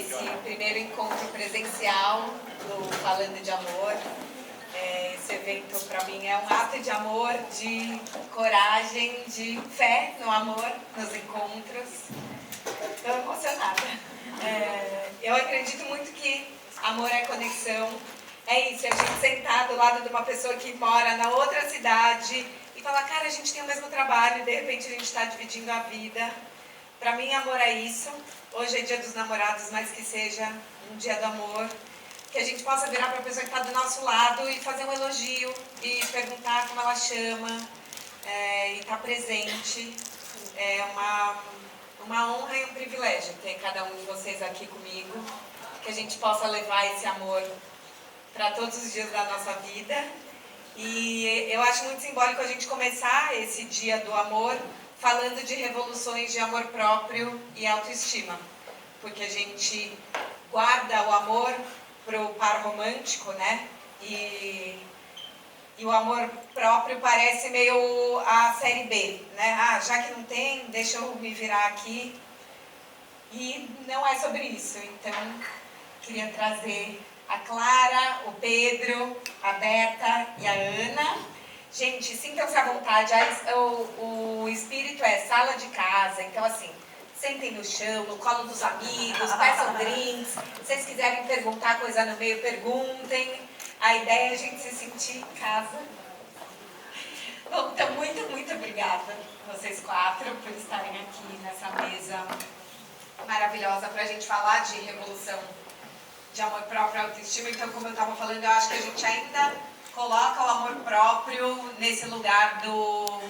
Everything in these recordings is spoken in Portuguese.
esse primeiro encontro presencial do Falando de Amor. Esse evento para mim é um ato de amor, de coragem, de fé no amor, nos encontros. Estou emocionada. Eu acredito muito que amor é conexão. É isso, a gente sentar do lado de uma pessoa que mora na outra cidade e falar, cara, a gente tem o mesmo trabalho e de repente a gente está dividindo a vida. Para mim, amor é isso. Hoje é dia dos namorados, mas que seja um dia do amor. Que a gente possa virar para a pessoa que está do nosso lado e fazer um elogio e perguntar como ela chama e estar presente. É uma honra e um privilégio ter cada um de vocês aqui comigo. Que a gente possa levar esse amor para todos os dias da nossa vida. E eu acho muito simbólico a gente começar esse dia do amor falando de revoluções de amor próprio e autoestima. Porque a gente guarda o amor para o par romântico, né? E o amor próprio parece meio a série B, né? Já que não tem, deixa eu me virar aqui. E não é sobre isso. Então, queria trazer a Clara, o Pedro, a Berta e a Ana. Gente, sintam-se à vontade. O espírito é sala de casa, então assim, sentem no chão, no colo dos amigos, peçam drinks. Se vocês quiserem perguntar coisa no meio, perguntem. A ideia é a gente se sentir em casa. Bom, então muito obrigada, vocês quatro, por estarem aqui nessa mesa maravilhosa para a gente falar de revolução de amor próprio e autoestima. Então, como eu estava falando, eu acho que a gente ainda coloca o amor próprio nesse lugar do...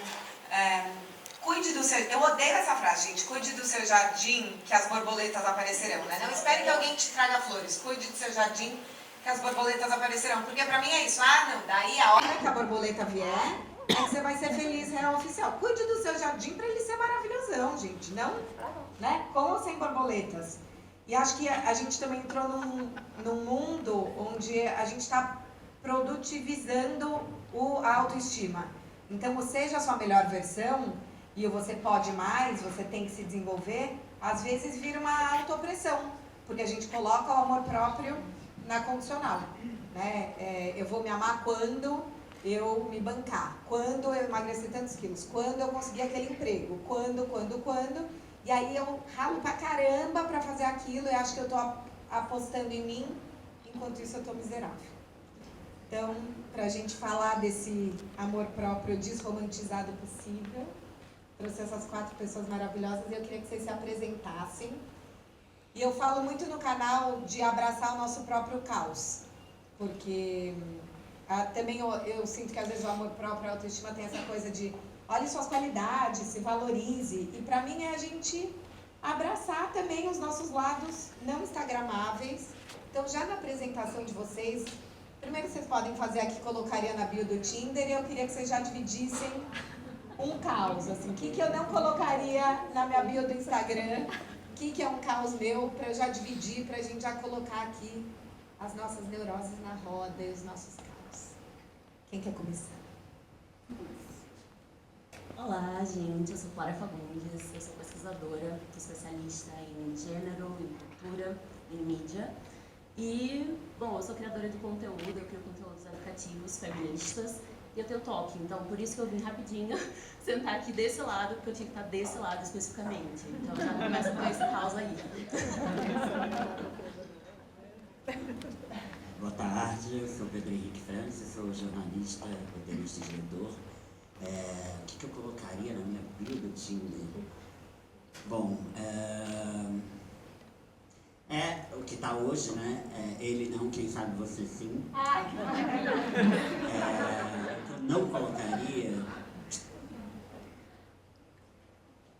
cuide do seu... Eu odeio essa frase, gente. Cuide do seu jardim, que as borboletas aparecerão, né? Não espere que alguém te traga flores. Cuide do seu jardim, que as borboletas aparecerão. Porque pra mim é isso. Não, daí a hora que a borboleta vier, é que você vai ser feliz, real oficial. Cuide do seu jardim pra ele ser maravilhosão, gente. Não, né? Com ou sem borboletas. E acho que a gente também entrou num mundo onde a gente está produtivizando a autoestima. Então, seja a sua melhor versão, e você pode mais, você tem que se desenvolver, às vezes vira uma autoopressão, porque a gente coloca o amor próprio na condicional, né? Eu vou me amar quando eu me bancar, quando eu emagrecer tantos quilos, quando eu conseguir aquele emprego, quando, e aí eu ralo pra caramba pra fazer aquilo, e acho que eu tô apostando em mim, enquanto isso eu tô miserável. Então, pra gente falar desse amor próprio desromantizado possível, trouxe essas 4 pessoas maravilhosas e eu queria que vocês se apresentassem. E eu falo muito no canal de abraçar o nosso próprio caos, porque também eu sinto que às vezes o amor próprio, a autoestima tem essa coisa de olhe suas qualidades, se valorize. E pra mim é a gente abraçar também os nossos lados não instagramáveis. Então já na apresentação de vocês, primeiro vocês podem fazer aqui, colocaria na bio do Tinder, e eu queria que vocês já dividissem um caos, assim, o que eu não colocaria na minha bio do Instagram, o que é um caos meu, para eu já dividir, para a gente já colocar aqui as nossas neuroses na roda e os nossos caos. Quem quer começar? Olá, gente, eu sou Clara Fagundes, eu sou pesquisadora, sou especialista em gênero, em cultura, em mídia. E, bom, eu sou criadora de conteúdo, eu crio conteúdos educativos, feministas, e eu tenho toque, então por isso que eu vim rapidinho sentar aqui desse lado, porque eu tinha que estar desse lado especificamente. Então já começa com esse caos aí. Boa tarde, eu sou Pedro Henrique Francis, sou jornalista, roteirista e diretor. O que eu colocaria na minha bio do Tinder? Bom, o que está hoje, né? Ele não, quem sabe você sim. Eu não colocaria.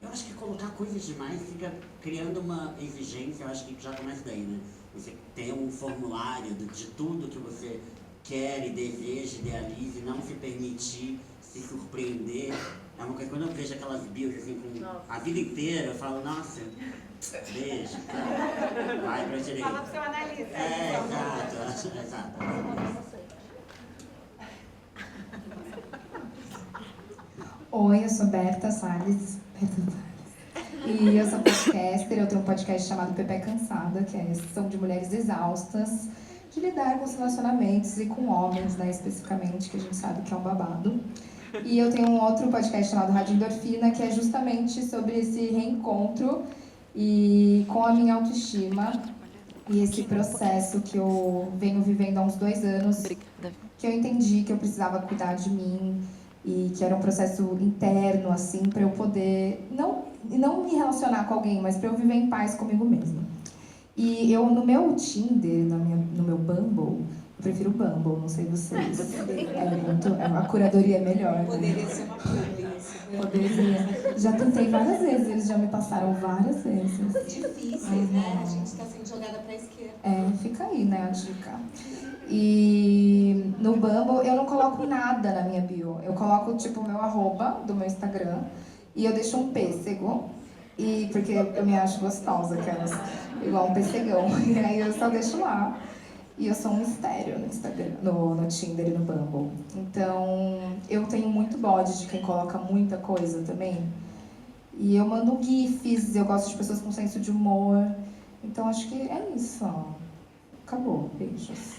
Eu acho que colocar coisas demais fica criando uma exigência, eu acho que já começa daí, né? Você tem um formulário de tudo que você quer e deseja, idealiza, e não se permitir se surpreender. É uma coisa, quando eu vejo aquelas bios assim, com a vida inteira, eu falo, nossa, beijo, vai pra direita. Fala pro seu analista. Exato. Oi, eu sou Berta Salles. E eu sou podcaster, eu tenho um podcast chamado Pepe Cansada, são de mulheres exaustas, de lidar com os relacionamentos e com homens, né, especificamente, que a gente sabe que é um babado. E eu tenho um outro podcast chamado Rádio Endorfina, que é justamente sobre esse reencontro e com a minha autoestima e esse processo que eu venho vivendo há uns 2 anos, que eu entendi que eu precisava cuidar de mim e que era um processo interno, assim, para eu poder não me relacionar com alguém, mas para eu viver em paz comigo mesma. E eu, no meu Tinder, no meu Bumble, eu prefiro o Bumble, não sei vocês. A curadoria é melhor, né? Poderia ser uma publi. Poderia. Já tentei várias vezes, eles já me passaram várias vezes. Difíceis, né? A gente está sendo jogada para a esquerda. Fica aí, né, a dica. E no Bumble eu não coloco nada na minha bio. Eu coloco, tipo, o meu arroba do meu Instagram e eu deixo um pêssego. Porque eu me acho gostosa, igual um pêssegão. E aí eu só deixo lá. E eu sou um mistério no Instagram, no Tinder e no Bumble. Então, eu tenho muito bode de quem coloca muita coisa também. E eu mando gifs, eu gosto de pessoas com senso de humor. Então, acho que é isso. Acabou. Beijos.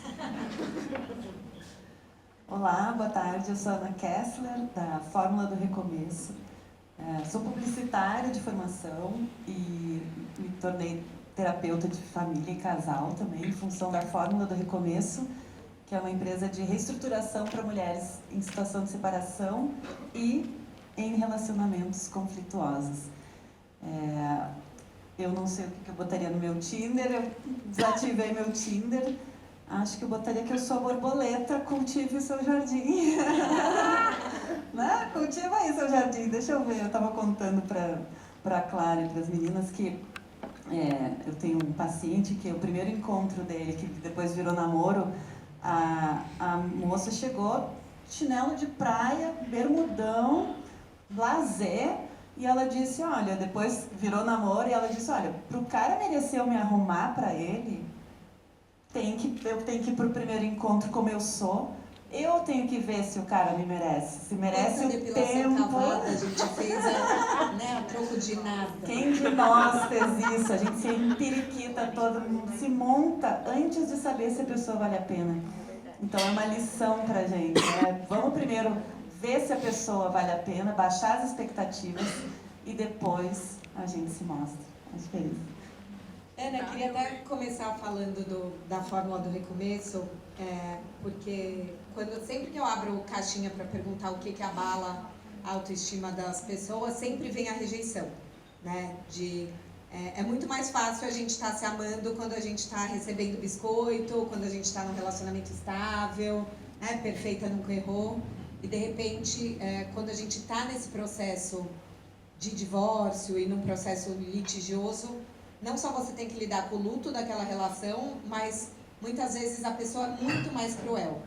Olá, boa tarde. Eu sou a Ana Kessler, da Fórmula do Recomeço. Sou publicitária de formação e me tornei terapeuta de família e casal também, em função da Fórmula do Recomeço, que é uma empresa de reestruturação para mulheres em situação de separação e em relacionamentos conflituosos. Eu não sei o que eu botaria no meu Tinder, eu desativei meu Tinder. Acho que eu botaria que eu sou a borboleta, cultive o seu jardim. Né? Cultiva aí seu jardim, deixa eu ver. Eu estava contando para a Clara e para as meninas que eu tenho um paciente que o primeiro encontro dele, que depois virou namoro, a moça chegou, chinelo de praia, bermudão, blasé, e ela disse, olha, depois virou namoro, e ela disse, olha, pro cara merecer eu me arrumar para ele, eu tenho que ir pro primeiro encontro como eu sou, eu tenho que ver se o cara me merece. Se merece o tempo. Cavada, a gente fez a troco de nada. Quem de nós fez isso? A gente se empiriquita, todo mundo se monta antes de saber se a pessoa vale a pena. Então é uma lição pra gente. Vamos primeiro ver se a pessoa vale a pena, baixar as expectativas e depois a gente se mostra. Acho que é isso. Ana, queria até começar falando da Fórmula do Recomeço, porque sempre que eu abro caixinha para perguntar o que abala a autoestima das pessoas, sempre vem a rejeição, né? É muito mais fácil a gente estar se amando quando a gente está recebendo biscoito, quando a gente está num relacionamento estável, né? Perfeita, nunca errou. E de repente, quando a gente está nesse processo de divórcio e num processo litigioso, não só você tem que lidar com o luto daquela relação, mas muitas vezes a pessoa é muito mais cruel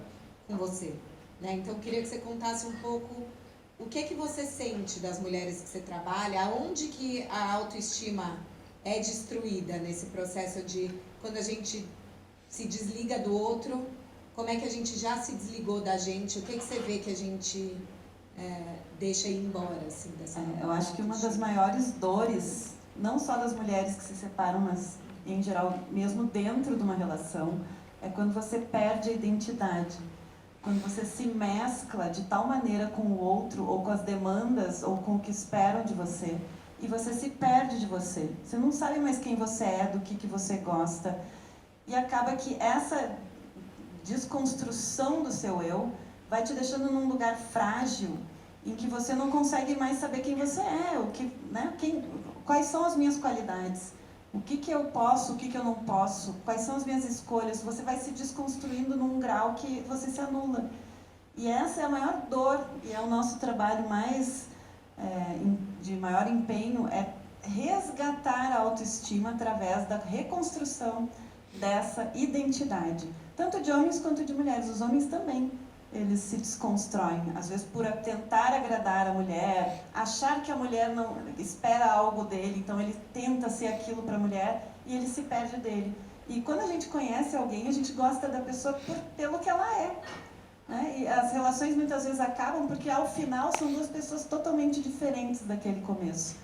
com você, né? Então eu queria que você contasse um pouco o que você sente das mulheres que você trabalha, aonde que a autoestima é destruída nesse processo de quando a gente se desliga do outro, como é que a gente já se desligou da gente, o que você vê que a gente deixa ir embora, assim, dessa eu acho que uma das maiores dores, não só das mulheres que se separam, mas em geral, mesmo dentro de uma relação, é quando você perde a identidade. Quando você se mescla de tal maneira com o outro, ou com as demandas, ou com o que esperam de você, e você se perde de você. Você não sabe mais quem você é, do que você gosta. E acaba que essa desconstrução do seu eu vai te deixando num lugar frágil, em que você não consegue mais saber quem você é, quais são as minhas qualidades, o que eu posso, o que eu não posso, quais são as minhas escolhas. Você vai se desconstruindo num grau que você se anula. E essa é a maior dor, e é o nosso trabalho de maior empenho, é resgatar a autoestima através da reconstrução dessa identidade, tanto de homens quanto de mulheres. Os homens também, eles se desconstroem, às vezes por tentar agradar a mulher, achar que a mulher não espera algo dele, então ele tenta ser aquilo para a mulher e ele se perde dele. E quando a gente conhece alguém, a gente gosta da pessoa pelo que ela é, né? E as relações muitas vezes acabam porque ao final são duas pessoas totalmente diferentes daquele começo.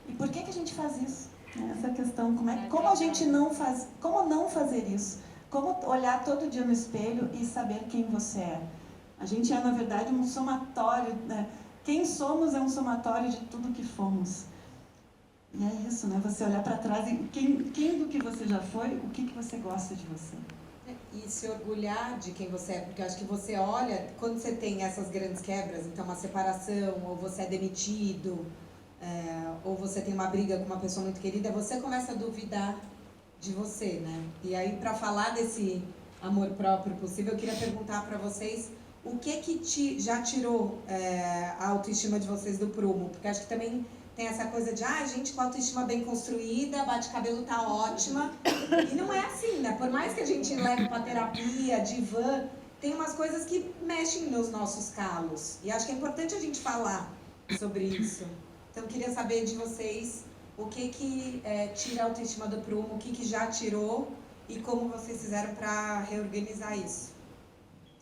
E por que a gente faz isso? Essa questão, como a gente não faz, como não fazer isso? Como olhar todo dia no espelho e saber quem você é? A gente é, na verdade, um somatório, né? Quem somos é um somatório de tudo que fomos. E é isso, né? Você olhar para trás e quem do que você já foi, o que você gosta de você. E se orgulhar de quem você é, porque eu acho que você olha, quando você tem essas grandes quebras, então uma separação, ou você é demitido, ou você tem uma briga com uma pessoa muito querida, você começa a duvidar de você, né? E aí, para falar desse amor próprio possível, eu queria perguntar para vocês o que já tirou a autoestima de vocês do prumo, porque acho que também tem essa coisa de, gente com a autoestima bem construída, bate-cabelo tá ótima. E não é assim, né? Por mais que a gente leve pra terapia, divã, tem umas coisas que mexem nos nossos calos. E acho que é importante a gente falar sobre isso. Então, eu queria saber de vocês o que tira a autoestima do prumo, o que já tirou e como vocês fizeram pra reorganizar isso.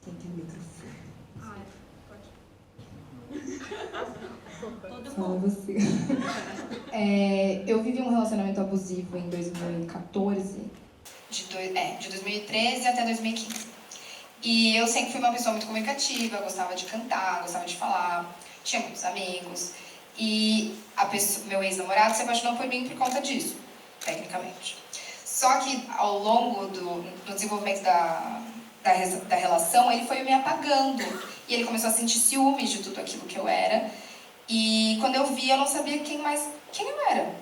Quem tem o microfone? Fala você. Eu vivi um relacionamento abusivo em 2014. De 2013 até 2015. E eu sempre fui uma pessoa muito comunicativa, gostava de cantar, gostava de falar, tinha muitos amigos. E meu ex-namorado se apaixonou por mim por conta disso, tecnicamente. Só que ao longo do desenvolvimento da relação, ele foi me apagando. E ele começou a sentir ciúmes de tudo aquilo que eu era. E quando eu vi, eu não sabia quem eu era.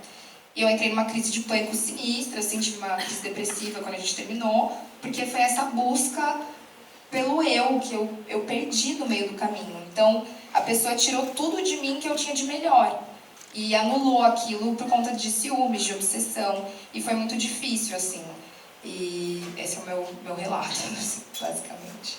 E eu entrei numa crise de pânico sinistra, assim, tive uma crise depressiva quando a gente terminou, porque foi essa busca pelo eu, que eu perdi no meio do caminho. Então, a pessoa tirou tudo de mim que eu tinha de melhor. E anulou aquilo por conta de ciúmes, de obsessão. E foi muito difícil, assim. E esse é o meu relato, assim, basicamente.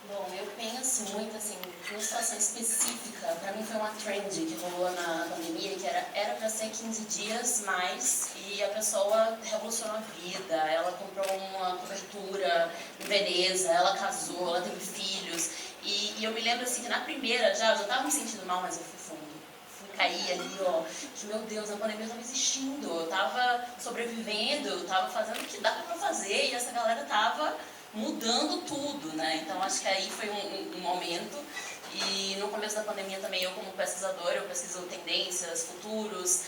Bom, eu penso muito, assim, numa situação específica. Pra mim foi uma trend que rolou na pandemia, que era pra ser 15 dias mais, e a pessoa revolucionou a vida. Ela comprou uma cobertura em Veneza, ela casou, ela teve filhos. E eu me lembro, assim, que na primeira eu já tava me sentindo mal, mas eu fui fundo. Fui cair ali, ó, que meu Deus, a pandemia tava existindo. Eu tava sobrevivendo, eu tava fazendo o que dá pra fazer, e essa galera tava mudando tudo, né? Então acho que aí foi um momento. E no começo da pandemia também, eu como pesquisadora, eu pesquiso tendências, futuros,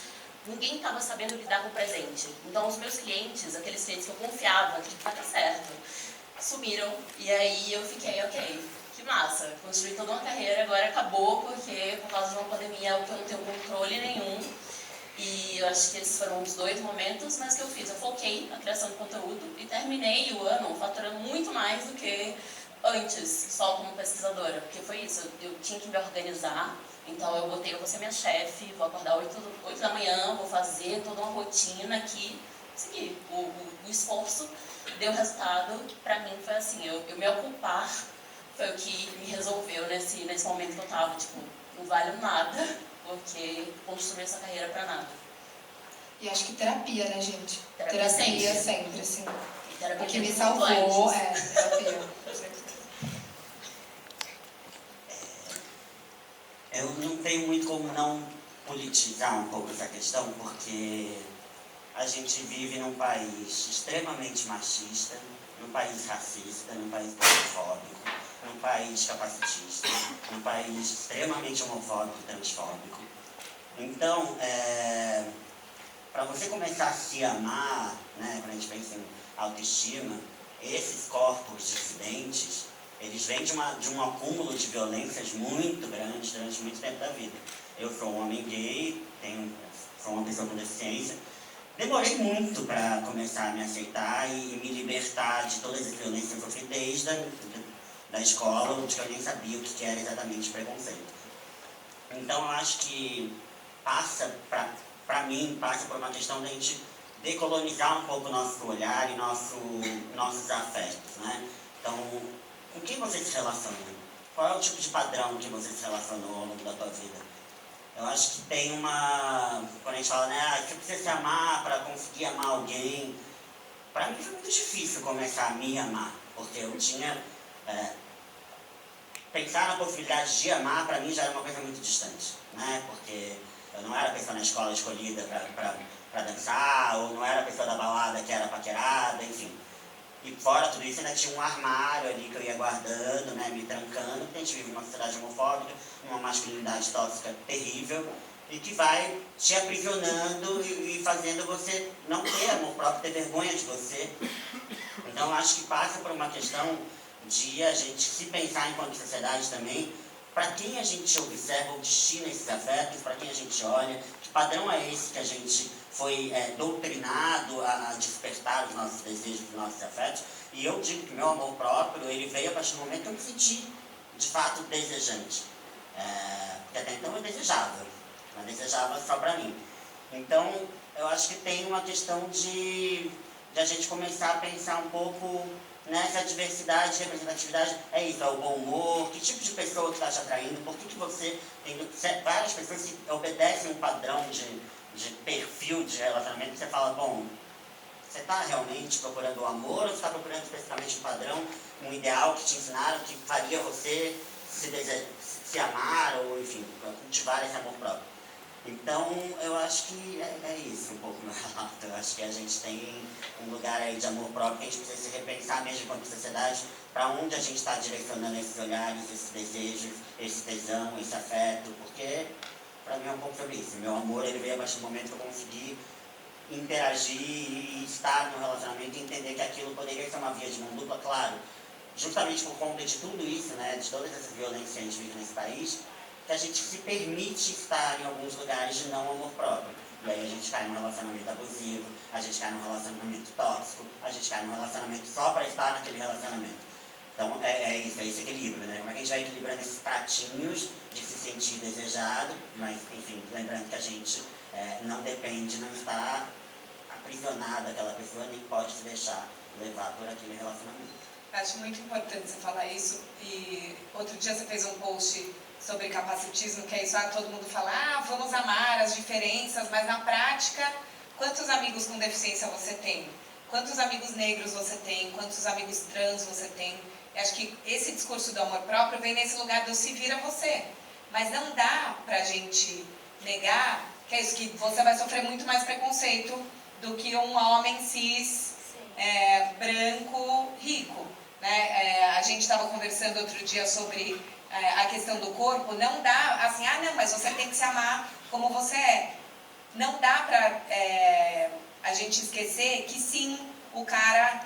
ninguém estava sabendo lidar com o presente. Então os meus clientes, aqueles clientes que eu confiava, que vai dar certo, sumiram. E aí eu fiquei, ok, que massa, construí toda uma carreira, agora acabou, porque por causa de uma pandemia eu não tenho controle nenhum. E eu acho que esses foram os 2 momentos, mas que eu fiz, eu foquei na criação de conteúdo e terminei o ano faturando muito mais do que antes, só como pesquisadora, porque foi isso, eu tinha que me organizar, então eu vou ser minha chefe, vou acordar 8 da manhã, vou fazer toda uma rotina aqui, seguir. O esforço deu resultado, pra mim foi assim, eu me ocupar foi o que me resolveu nesse momento que eu tava, tipo, não vale nada. Porque construir essa carreira pra nada. E acho que terapia, né, gente? Terapia sempre, assim. Terapia porque me salvou, terapia. Eu não tenho muito como não politizar um pouco essa questão, porque a gente vive num país extremamente machista, num país racista, num país homofóbico, num país capacitista, num país extremamente homofóbico e transfóbico. Então, para você começar a se amar, né, quando a gente pensa em autoestima, esses corpos dissidentes, eles vêm de um acúmulo de violências muito grandes durante muito tempo da vida. Eu sou um homem gay, sou uma pessoa com deficiência. Demorei muito para começar a me aceitar e me libertar de todas as violências que eu sofri desde da escola, onde eu nem sabia o que era exatamente preconceito. Então eu acho que para mim, passa por uma questão da gente decolonizar um pouco o nosso olhar e nossos afetos, né? Então, com quem você se relaciona? Qual é o tipo de padrão que você se relacionou ao longo da tua vida? Eu acho que tem quando a gente fala, né, você precisa se amar para conseguir amar alguém. Para mim foi muito difícil começar a me amar, porque eu tinha... pensar na possibilidade de amar, para mim, já era uma coisa muito distante, né? Porque Eu não era a pessoa na escola escolhida para dançar, ou não era a pessoa da balada que era paquerada, enfim. E fora tudo isso, ainda tinha um armário ali que eu ia guardando, né, me trancando, porque a gente vive numa sociedade homofóbica, uma masculinidade tóxica terrível, e que vai te aprisionando e fazendo você não ter amor próprio, ter vergonha de você. Então, eu acho que passa por uma questão de a gente se pensar enquanto sociedade também, para quem a gente observa ou destina esses afetos, para quem a gente olha, que padrão é esse que a gente foi doutrinado a despertar os nossos desejos, os nossos afetos. E eu digo que meu amor próprio, ele veio a partir do momento que eu me senti, de fato, desejante. Porque até então eu desejava, mas desejava só para mim. Então, eu acho que tem uma questão de a gente começar a pensar um pouco nessa diversidade, representatividade. É isso, é o bom humor, que tipo de pessoa que está te atraindo, por que você tem... Várias pessoas que obedecem um padrão de perfil de relacionamento, que você fala, bom, você está realmente procurando o amor ou você está procurando especificamente um padrão, um ideal que te ensinaram, que faria você se amar ou, enfim, cultivar esse amor próprio. Então, eu acho que é isso um pouco meu relato. Eu acho que a gente tem um lugar aí de amor próprio que a gente precisa se repensar mesmo enquanto sociedade, para onde a gente está direcionando esses olhares, esses desejos, esse tesão, esse afeto, porque para mim é um pouco sobre isso. Meu amor, ele veio a partir do momento que eu consegui interagir e estar no relacionamento e entender que aquilo poderia ser uma via de mão dupla, claro, justamente por conta de tudo isso, né, de todas essas violências que a gente vive nesse país, que a gente se permite estar em alguns lugares de não amor próprio. E aí a gente cai num relacionamento abusivo, a gente cai num relacionamento tóxico, a gente cai num relacionamento só para estar naquele relacionamento. Então é isso, é esse equilíbrio, né? Como é que a gente vai equilibrando esses pratinhos de se sentir desejado, mas, enfim, lembrando que a gente não depende, não está aprisionado àquela pessoa, nem pode se deixar levar por aquele relacionamento. Acho muito importante você falar isso. E outro dia você fez um post sobre capacitismo, que é isso, todo mundo fala, vamos amar as diferenças, mas na prática, quantos amigos com deficiência você tem? Quantos amigos negros você tem? Quantos amigos trans você tem? Eu acho que esse discurso do amor próprio vem nesse lugar do se vira você. Mas não dá pra gente negar que é isso, que você vai sofrer muito mais preconceito do que um homem cis, branco, rico. Né? A gente estava conversando outro dia sobre a questão do corpo. Não dá assim, não, mas você tem que se amar como você é. Não dá pra a gente esquecer que sim, o cara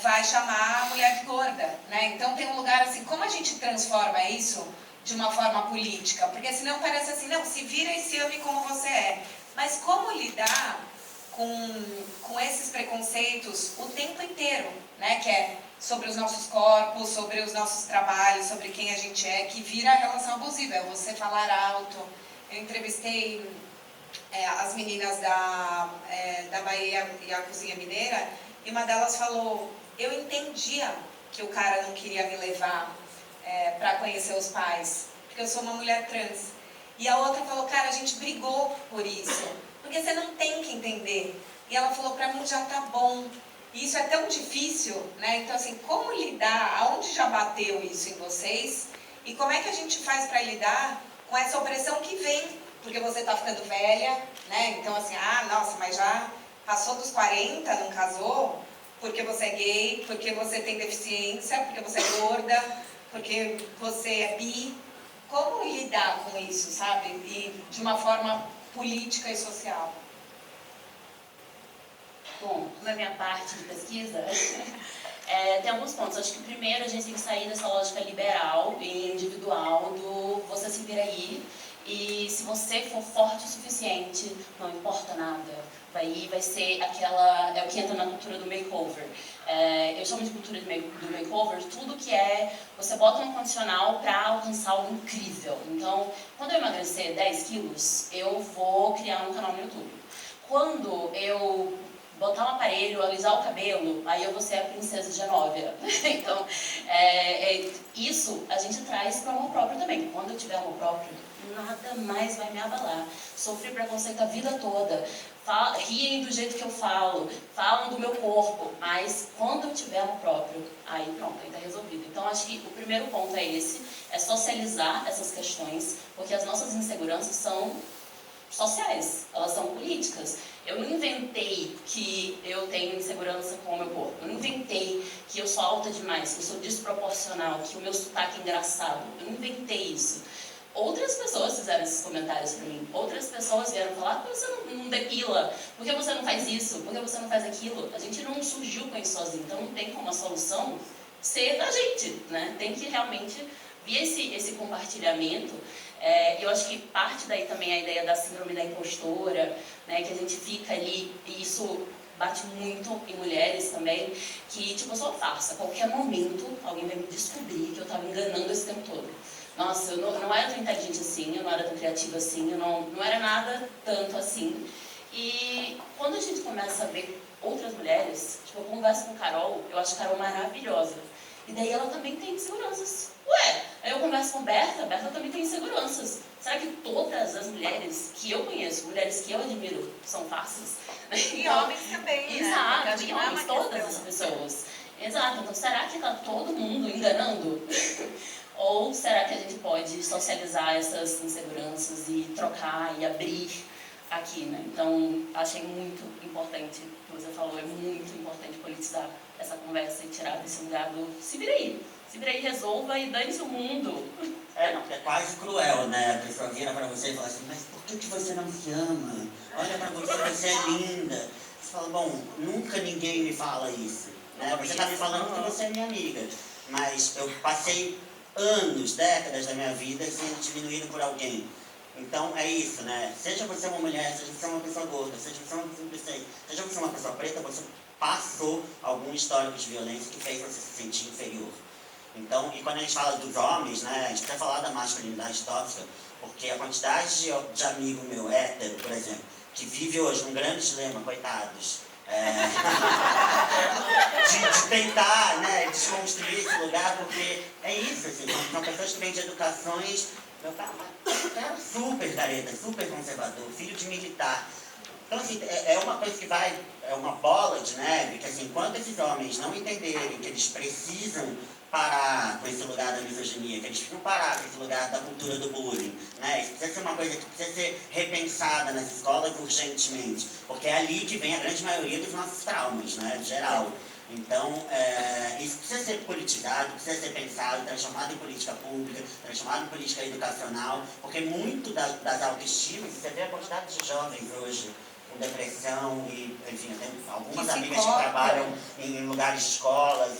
vai chamar a mulher de gorda. Né? Então tem um lugar assim, como a gente transforma isso de uma forma política? Porque senão parece assim, não, se vira e se ame como você é. Mas como lidar com esses preconceitos o tempo inteiro, né? Que é sobre os nossos corpos, sobre os nossos trabalhos, sobre quem a gente é, que vira a relação abusiva, é você falar alto. Eu entrevistei as meninas da Bahia e a Cozinha Mineira, e uma delas falou, eu entendia que o cara não queria me levar para conhecer os pais, porque eu sou uma mulher trans. E a outra falou, cara, a gente brigou por isso, porque você não tem que entender. E ela falou, pra mim já tá bom. E isso é tão difícil, né? Então, assim, como lidar? Aonde já bateu isso em vocês? E como é que a gente faz para lidar com essa opressão que vem? Porque você tá ficando velha, né? Então, assim, nossa, mas já passou dos 40, não casou? Porque você é gay, porque você tem deficiência, porque você é gorda, porque você é bi. Como lidar com isso, sabe? E de uma forma política e social. Bom, na minha parte de pesquisa, tem alguns pontos. Acho que primeiro a gente tem que sair dessa lógica liberal e individual do você se vira aí, e se você for forte o suficiente, não importa nada. Vai ser aquela... É o que entra na cultura do makeover. Eu chamo de cultura do makeover tudo que você bota um condicional para alcançar algo incrível. Então, quando eu emagrecer 10 quilos, eu vou criar um canal no YouTube. Quando eu botar um aparelho, alisar o cabelo, aí eu vou ser a princesa Genovia. Então, isso a gente traz para o amor próprio também. Quando eu tiver amor próprio, nada mais vai me abalar. Sofri preconceito a vida toda. Riem do jeito que eu falo, falam do meu corpo, mas quando eu tiver amor próprio, aí pronto, aí tá resolvido. Então acho que o primeiro ponto é esse, é socializar essas questões, porque as nossas inseguranças são sociais, elas são políticas. Eu não inventei que eu tenho insegurança com o meu corpo, eu não inventei que eu sou alta demais, que eu sou desproporcional, que o meu sotaque é engraçado, eu não inventei isso. Outras pessoas fizeram esses comentários pra mim, outras pessoas vieram falar, por que você não depila? Por que você não faz isso? Por que você não faz aquilo? A gente não surgiu com isso sozinho, então não tem como a solução ser da gente, né? Tem que realmente vir esse compartilhamento. Eu acho que parte daí também a ideia da síndrome da impostora, né? Que a gente fica ali, e isso bate muito em mulheres também, que tipo, eu sou uma farsa, a qualquer momento alguém vai me descobrir que eu estava enganando esse tempo todo. Nossa, eu não era tão inteligente assim, eu não era tão criativa assim, eu não era nada tanto assim. E quando a gente começa a ver outras mulheres, tipo, eu converso com Carol, eu acho Carol maravilhosa. E daí ela também tem inseguranças. Ué, aí eu converso com Berta também tem inseguranças. Será que todas as mulheres que eu conheço, mulheres que eu admiro, são farsas? E homens também, né? Exato, e homens, todas as pessoas. Exato, então será que está todo mundo enganando? Ou será que a gente pode socializar essas inseguranças e trocar e abrir aqui, né? Então, achei muito importante o que você falou, é muito importante politizar essa conversa e tirar desse lugar do se vira aí, resolva e dane-se o mundo. É quase cruel, né? A pessoa vira pra você e fala assim, mas por que você não se ama? Olha pra você, você é linda. Você fala, bom, nunca ninguém me fala isso, né? Você tá me falando porque você é minha amiga, mas eu passei anos, décadas da minha vida sendo diminuído por alguém. Então é isso, né? Seja você uma mulher, seja você uma pessoa gorda, seja você uma simples, seja você uma pessoa preta, você passou algum histórico de violência que fez você se sentir inferior. Então, e quando a gente fala dos homens, né, a gente precisa falar da masculinidade tóxica, porque a quantidade de amigo meu hétero, por exemplo, que vive hoje um grande dilema, coitados, de tentar, né, desconstruir esse lugar, porque é isso, assim, são pessoas que vêm de educações, meu pai era super careta, super conservador, filho de militar. Então, assim, é uma coisa que vai, é uma bola de neve, que assim, enquanto esses homens não entenderem que eles precisam parar com esse lugar da misoginia, que eles precisam parar com esse lugar da cultura do bullying, né? Isso precisa ser uma coisa que precisa ser repensada nas escolas urgentemente, porque é ali que vem a grande maioria dos nossos traumas, né, em geral. Então, isso precisa ser politizado, precisa ser pensado, transformado em política pública, transformado em política educacional, porque muito das autoestimas, você vê a quantidade de jovens hoje com depressão e, enfim, eu tenho algumas amigas que trabalham em lugares de escolas,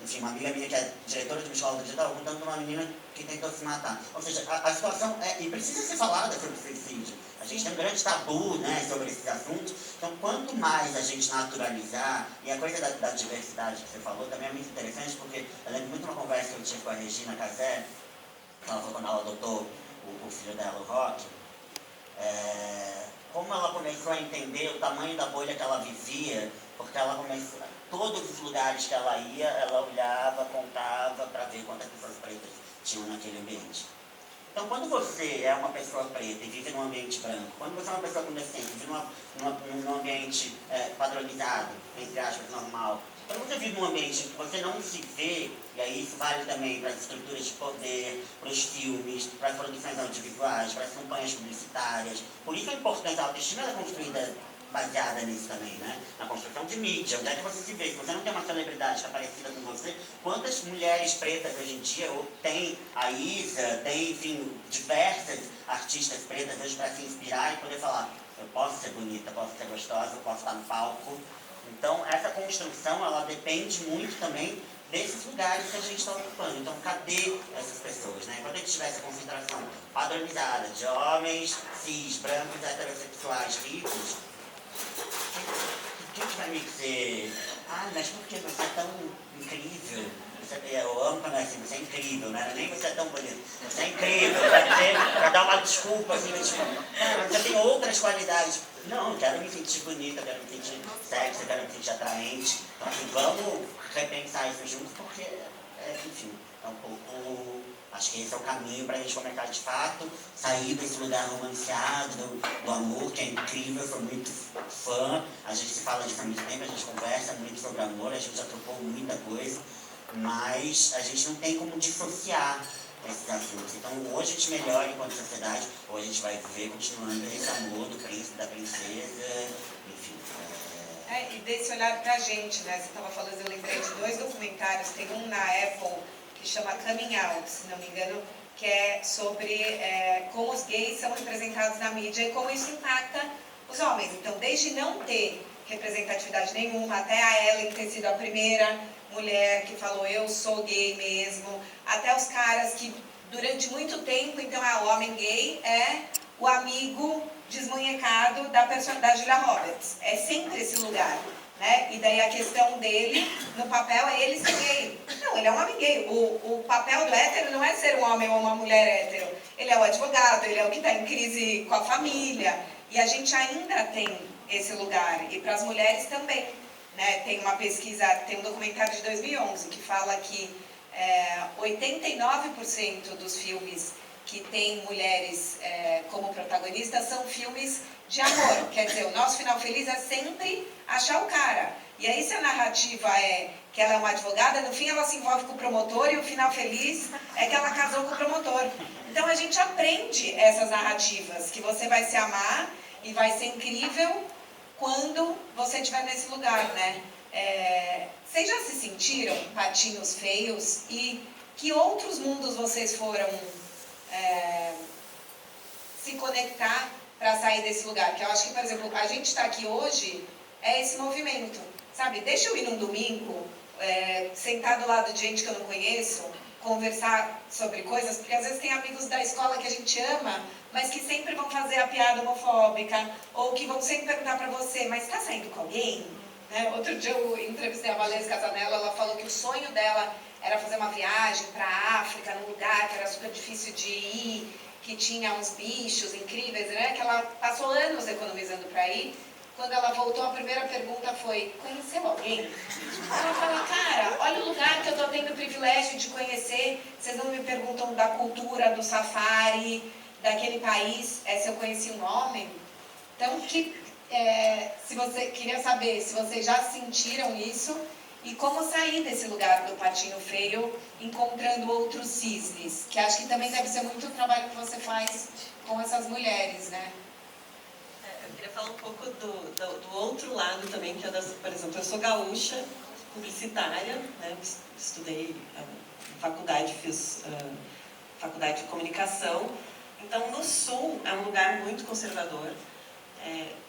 enfim, uma amiga minha que é diretora de uma escola do dia estava contando de uma menina que tentou se matar. Ou seja, a situação e precisa ser falada sobre o suicídio. A gente tem um grande tabu, né, sobre esses assuntos. Então, quanto mais a gente naturalizar, e a coisa da diversidade que você falou também é muito interessante, porque eu lembro muito de uma conversa que eu tive com a Regina Casé, ela foi quando ela adotou o filho dela, o Rock, como ela começou a entender o tamanho da bolha que ela vivia, porque ela começou, todos os lugares que ela ia, ela olhava, contava para ver quantas pessoas pretas tinham naquele ambiente. Então, quando você é uma pessoa preta e vive num ambiente branco, quando você é uma pessoa com deficiência e vive num ambiente padronizado, entre aspas, normal, quando você vive num ambiente em que você não se vê, e aí isso vale também para as estruturas de poder, para os filmes, para as produções audiovisuais, para as campanhas publicitárias, por isso a importância, a autoestima é construída baseada nisso também, né? Na construção de mídia, onde é que você se vê? Se você não tem uma celebridade que é parecida com você, quantas mulheres pretas hoje em dia, ou tem a Isa, tem, enfim, diversas artistas pretas hoje para se inspirar e poder falar, eu posso ser bonita, posso ser gostosa, eu posso estar no palco. Então, essa construção, ela depende muito também desses lugares que a gente está ocupando. Então, cadê essas pessoas, né? Quando a gente tiver essa concentração padronizada de homens cis, brancos, heterossexuais, ricos, quem que vai me dizer, mas por que você é tão incrível? Eu amo quando é assim, você é incrível, né? Nem você é tão bonito, você é incrível, pra dar uma desculpa, assim, tipo, mas você tem outras qualidades. Não, eu quero me sentir bonita, eu quero me sentir sexy, eu quero me sentir atraente. Então, assim, vamos repensar isso juntos, porque, enfim, é um pouco... Acho que esse é o caminho para a gente começar de fato, sair desse lugar romanceado do amor, que é incrível, eu sou muito fã. A gente se fala disso há muito tempo, a gente conversa muito sobre amor, a gente já trocou muita coisa, mas a gente não tem como dissociar, esses assuntos. Então, ou a gente melhora enquanto sociedade, ou a gente vai viver continuando esse amor do príncipe, da princesa, enfim. E desse olhar pra gente, né? Você estava falando, eu lembrei de 2 documentários, tem um na Apple que chama Coming Out, se não me engano, que é sobre como os gays são representados na mídia e como isso impacta os homens. Então, desde não ter representatividade nenhuma, até a Ellen ter sido a primeira mulher que falou eu sou gay mesmo, até os caras que durante muito tempo, então o homem gay é o amigo desmunhecado da Julia Roberts. É sempre esse lugar, né? E daí a questão dele, no papel, é ele ser gay. Não, ele é um homem gay. O papel do hétero não é ser um homem ou uma mulher hétero. Ele é o advogado, ele é o que está em crise com a família. E a gente ainda tem esse lugar. E para as mulheres também, né? Tem uma pesquisa, tem um documentário de 2011 que fala que 89% dos filmes que tem mulheres como protagonistas são filmes de amor. Quer dizer, o nosso final feliz é sempre achar o cara. E aí se a narrativa é que ela é uma advogada, no fim ela se envolve com o promotor e o final feliz é que ela casou com o promotor. Então a gente aprende essas narrativas, que você vai se amar e vai ser incrível quando você estiver nesse lugar, né? Vocês já se sentiram patinhos feios? E que outros mundos vocês foram se conectar para sair desse lugar? Que eu acho que, por exemplo, a gente está aqui hoje, é esse movimento, sabe? Deixa eu ir num domingo, sentar do lado de gente que eu não conheço, conversar sobre coisas, porque às vezes tem amigos da escola que a gente ama, mas que sempre vão fazer a piada homofóbica, ou que vão sempre perguntar para você, mas está saindo com alguém? Né? Outro dia eu entrevistei a Valesca Casanello, ela falou que o sonho dela era fazer uma viagem para a África, num lugar que era super difícil de ir, que tinha uns bichos incríveis, né? Que ela passou anos economizando para ir. Quando ela voltou, a primeira pergunta foi, conheceu alguém? Ela falou, cara, olha o lugar que eu estou tendo o privilégio de conhecer, vocês não me perguntam da cultura, do safari, daquele país, se eu conheci um homem. Então, se você queria saber se vocês já sentiram isso e como sair desse lugar do patinho feio, encontrando outros cisnes, que acho que também deve ser muito o trabalho que você faz com essas mulheres, né? Eu queria falar um pouco do outro lado também, que é por exemplo, eu sou gaúcha, publicitária, né? Estudei na faculdade, fiz faculdade de comunicação. Então, no Sul é um lugar muito conservador.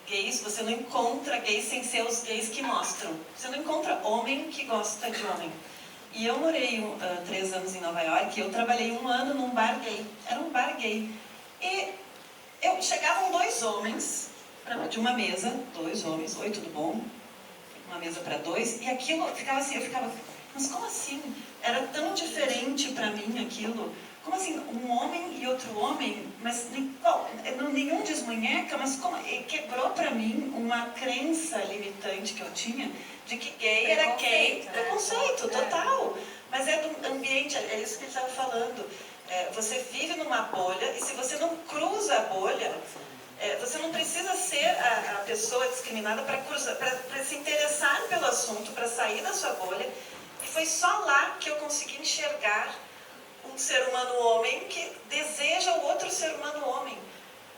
Gays, você não encontra gays sem ser os gays que mostram. Você não encontra homem que gosta de homem. E eu morei 3 anos em Nova York e eu trabalhei 1 ano num bar gay. Era um bar gay. E chegavam 2 homens de uma mesa, 2 homens, oi, tudo bom? Uma mesa para 2, e aquilo ficava assim, eu ficava, mas como assim? Era tão diferente para mim aquilo. Como assim, um homem e outro homem, mas nenhum desmunheca, mas como? E quebrou para mim uma crença limitante que eu tinha de que gay era gay. Preconceito, total. Mas é do ambiente, é isso que ele estava falando. Você vive numa bolha e se você não cruza a bolha, você não precisa ser a pessoa discriminada para se interessar pelo assunto, para sair da sua bolha. E foi só lá que eu consegui enxergar um ser humano homem que deseja o outro ser humano homem.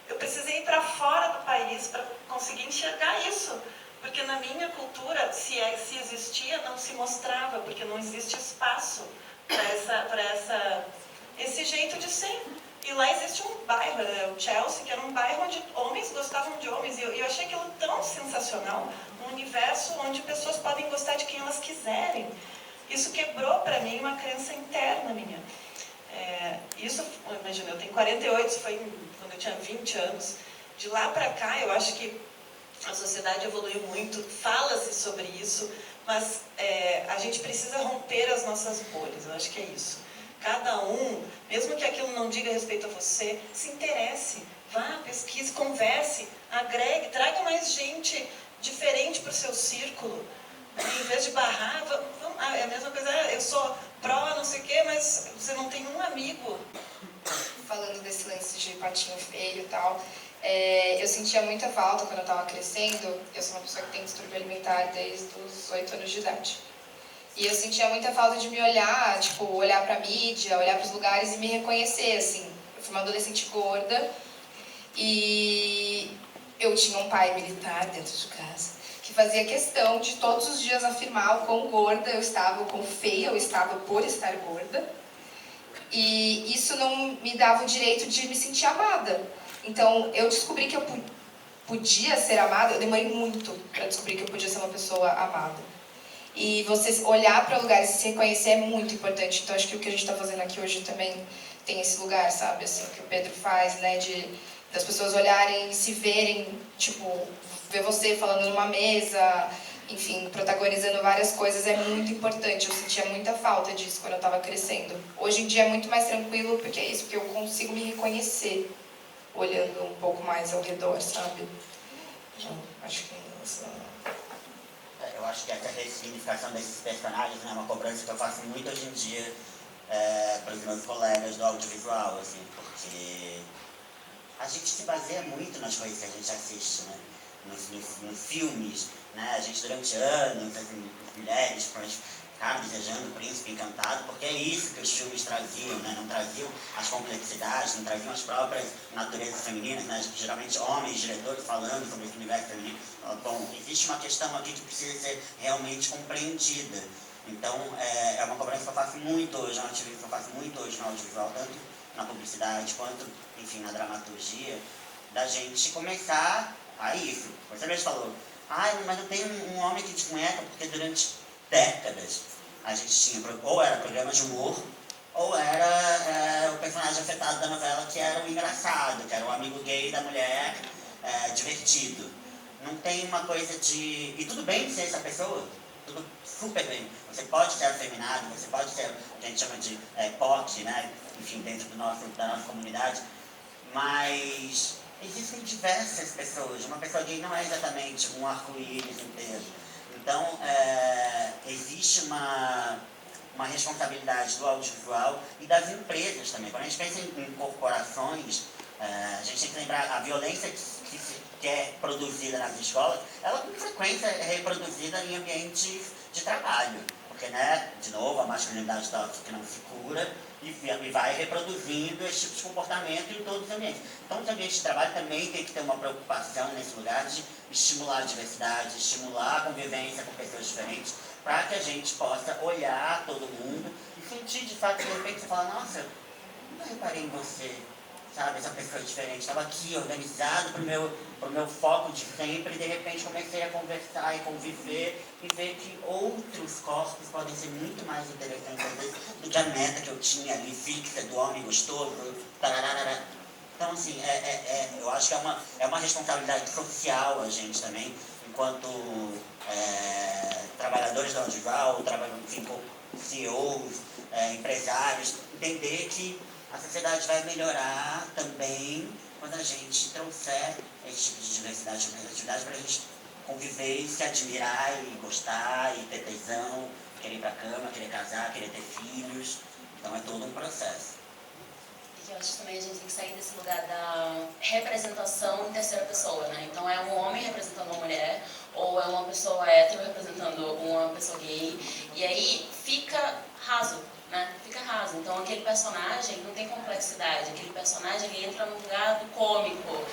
Eu precisei ir para fora do país para conseguir enxergar isso. Porque na minha cultura, se existia, não se mostrava, porque não existe espaço para esse jeito de ser. E lá existe um bairro, o Chelsea, que era um bairro onde homens gostavam de homens. E eu achei aquilo tão sensacional, um universo onde pessoas podem gostar de quem elas quiserem. Isso quebrou para mim uma crença interna minha. Imagina, eu tenho 48, isso foi quando eu tinha 20 anos. De lá para cá, eu acho que a sociedade evoluiu muito, fala-se sobre isso, mas a gente precisa romper as nossas bolhas, eu acho que é isso. Cada um, mesmo que aquilo não diga respeito a você, se interesse, vá, pesquise, converse, agregue, traga mais gente diferente para o seu círculo. Em vez de barrar, é a mesma coisa, eu sou pró, não sei o quê, mas você não tem um amigo. Falando desse lance de patinho feio e tal, eu sentia muita falta quando eu estava crescendo. Eu sou uma pessoa que tem distúrbio alimentar desde os 8 anos de idade. E eu sentia muita falta de me olhar, tipo, olhar pra mídia, olhar pros lugares e me reconhecer, assim. Eu fui uma adolescente gorda e eu tinha um pai militar dentro de casa que fazia questão de todos os dias afirmar o quão gorda eu estava, o quão feia eu estava por estar gorda. E isso não me dava o direito de me sentir amada. Então, eu descobri que eu podia ser amada, eu demorei muito para descobrir que eu podia ser uma pessoa amada. E você olhar para lugares e se reconhecer é muito importante. Então, acho que o que a gente está fazendo aqui hoje também tem esse lugar, sabe? Assim, que o Pedro faz, né? Das pessoas olharem e se verem, tipo, ver você falando numa mesa, enfim, protagonizando várias coisas é muito importante. Eu sentia muita falta disso quando eu estava crescendo. Hoje em dia é muito mais tranquilo, porque é isso, porque eu consigo me reconhecer olhando um pouco mais ao redor, sabe? Então, acho que isso... Eu acho que essa ressignificação desses personagens é uma cobrança que eu faço muito hoje em dia para os meus colegas do audiovisual, assim, porque a gente se baseia muito nas coisas que a gente assiste, né? Nos filmes, né? A gente durante anos, as mulheres ficaram desejando o príncipe encantado, porque é isso que os filmes traziam, né? Não traziam as complexidades, não traziam as próprias naturezas femininas, né? Geralmente homens, diretores falando sobre esse universo feminino. Bom, existe uma questão aqui que precisa ser realmente compreendida. Então, é uma cobrança que eu faço muito hoje, é uma atividade que eu faço muito hoje no audiovisual, tanto na publicidade quanto, enfim, na dramaturgia, da gente começar a isso. Você mesmo falou, mas não tem um homem que desconhece, porque durante décadas a gente tinha, ou era programa de humor, ou era o personagem afetado da novela que era o engraçado, que era o amigo gay da mulher, divertido. Não tem uma coisa de... E tudo bem ser essa pessoa, tudo super bem. Você pode ser afeminado, você pode ser o que a gente chama de POC, né? Enfim, dentro da nossa comunidade, mas existem diversas pessoas. Uma pessoa gay não é exatamente um arco-íris inteiro. Então, existe uma responsabilidade do audiovisual e das empresas também. Quando a gente pensa em corporações, a gente tem que lembrar a violência que é produzida nas escolas, ela com frequência é reproduzida em ambientes de trabalho. Porque, né, de novo, a masculinidade tóxica não se cura e vai reproduzindo esse tipo de comportamento em todos os ambientes. Então, os ambientes de trabalho também tem que ter uma preocupação nesse lugar de estimular a diversidade, estimular a convivência com pessoas diferentes, para que a gente possa olhar todo mundo e sentir, de fato, de repente, você fala, nossa, não reparei em você, sabe, essa pessoa diferente, estava aqui organizado para o meu foco de sempre e de repente comecei a conversar e conviver e ver que outros corpos podem ser muito mais interessantes às vezes do que a meta que eu tinha ali fixa do homem gostoso, tararara. Então, assim, eu acho que é uma responsabilidade social a gente também, enquanto trabalhadores do audiovisual, enfim, CEOs, empresários, entender que a sociedade vai melhorar também quando a gente trouxer esse tipo de diversidade e representatividade para a gente conviver e se admirar e gostar e ter tesão, querer ir para a cama, querer casar, querer ter filhos. Então é todo um processo. Eu acho que também a gente tem que sair desse lugar da representação em terceira pessoa, né? Então é um homem representando uma mulher, ou é uma pessoa hétero representando uma pessoa gay, e aí fica raso, né? Fica raso. Então aquele personagem não tem complexidade, aquele personagem ele entra no lugar do cômico,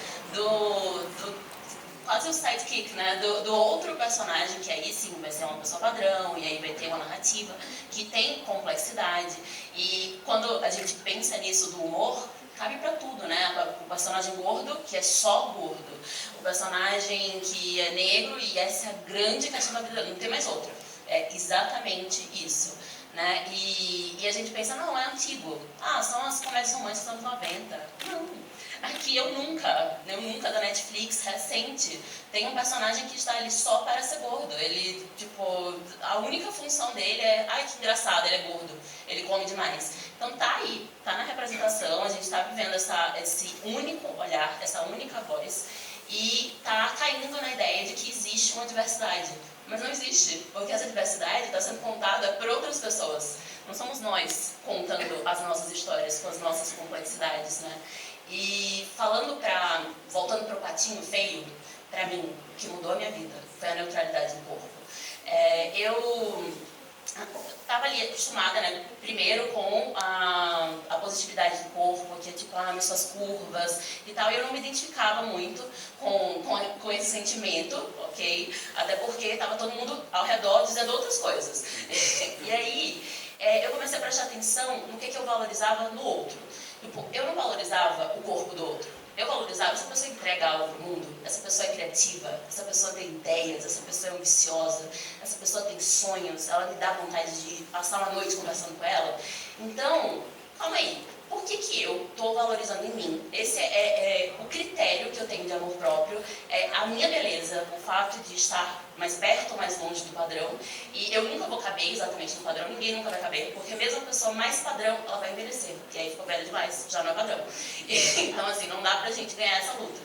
quase o sidekick, né? Do outro personagem, que aí sim vai ser uma pessoa padrão, e aí vai ter uma narrativa que tem complexidade. E quando a gente pensa nisso do humor, cabe pra tudo, né? O personagem gordo, que é só gordo. O personagem que é negro, e essa é a grande questão da vida, não tem mais outra. É exatamente isso. Né? E a gente pensa, não, é antigo. São as comédias românticas dos anos 90. Não. Aqui eu nunca da Netflix, recente, tem um personagem que está ali só para ser gordo. Ele, tipo, a única função dele é, ai que engraçado, ele é gordo, ele come demais. Então tá aí, tá na representação, a gente está vivendo esse único olhar, essa única voz, e tá caindo na ideia de que existe uma diversidade. Mas não existe, porque essa diversidade está sendo contada por outras pessoas. Não somos nós contando as nossas histórias com as nossas complexidades, né? E voltando para o patinho feio, para mim, o que mudou a minha vida foi a neutralidade do corpo. Eu estava ali acostumada, né, primeiro com a positividade do corpo, que é tipo, suas curvas e tal, e eu não me identificava muito com esse sentimento, ok? Até porque estava todo mundo ao redor dizendo outras coisas. E aí, eu comecei a prestar atenção no que eu valorizava no outro. Tipo, eu não valorizava o corpo do outro. Eu valorizava essa pessoa entrega algo pro mundo, essa pessoa é criativa, essa pessoa tem ideias, essa pessoa é ambiciosa, essa pessoa tem sonhos, ela me dá vontade de passar uma noite conversando com ela. Então, calma aí, por que eu estou valorizando em mim? Esse é o critério que eu tenho de amor próprio, é a minha beleza, o fato de estar mais perto ou mais longe do padrão. E eu nunca vou caber exatamente no padrão, ninguém nunca vai caber, porque mesmo a pessoa mais padrão, ela vai envelhecer, e aí ficou velha demais, já não é padrão. Então, assim, não dá pra gente ganhar essa luta.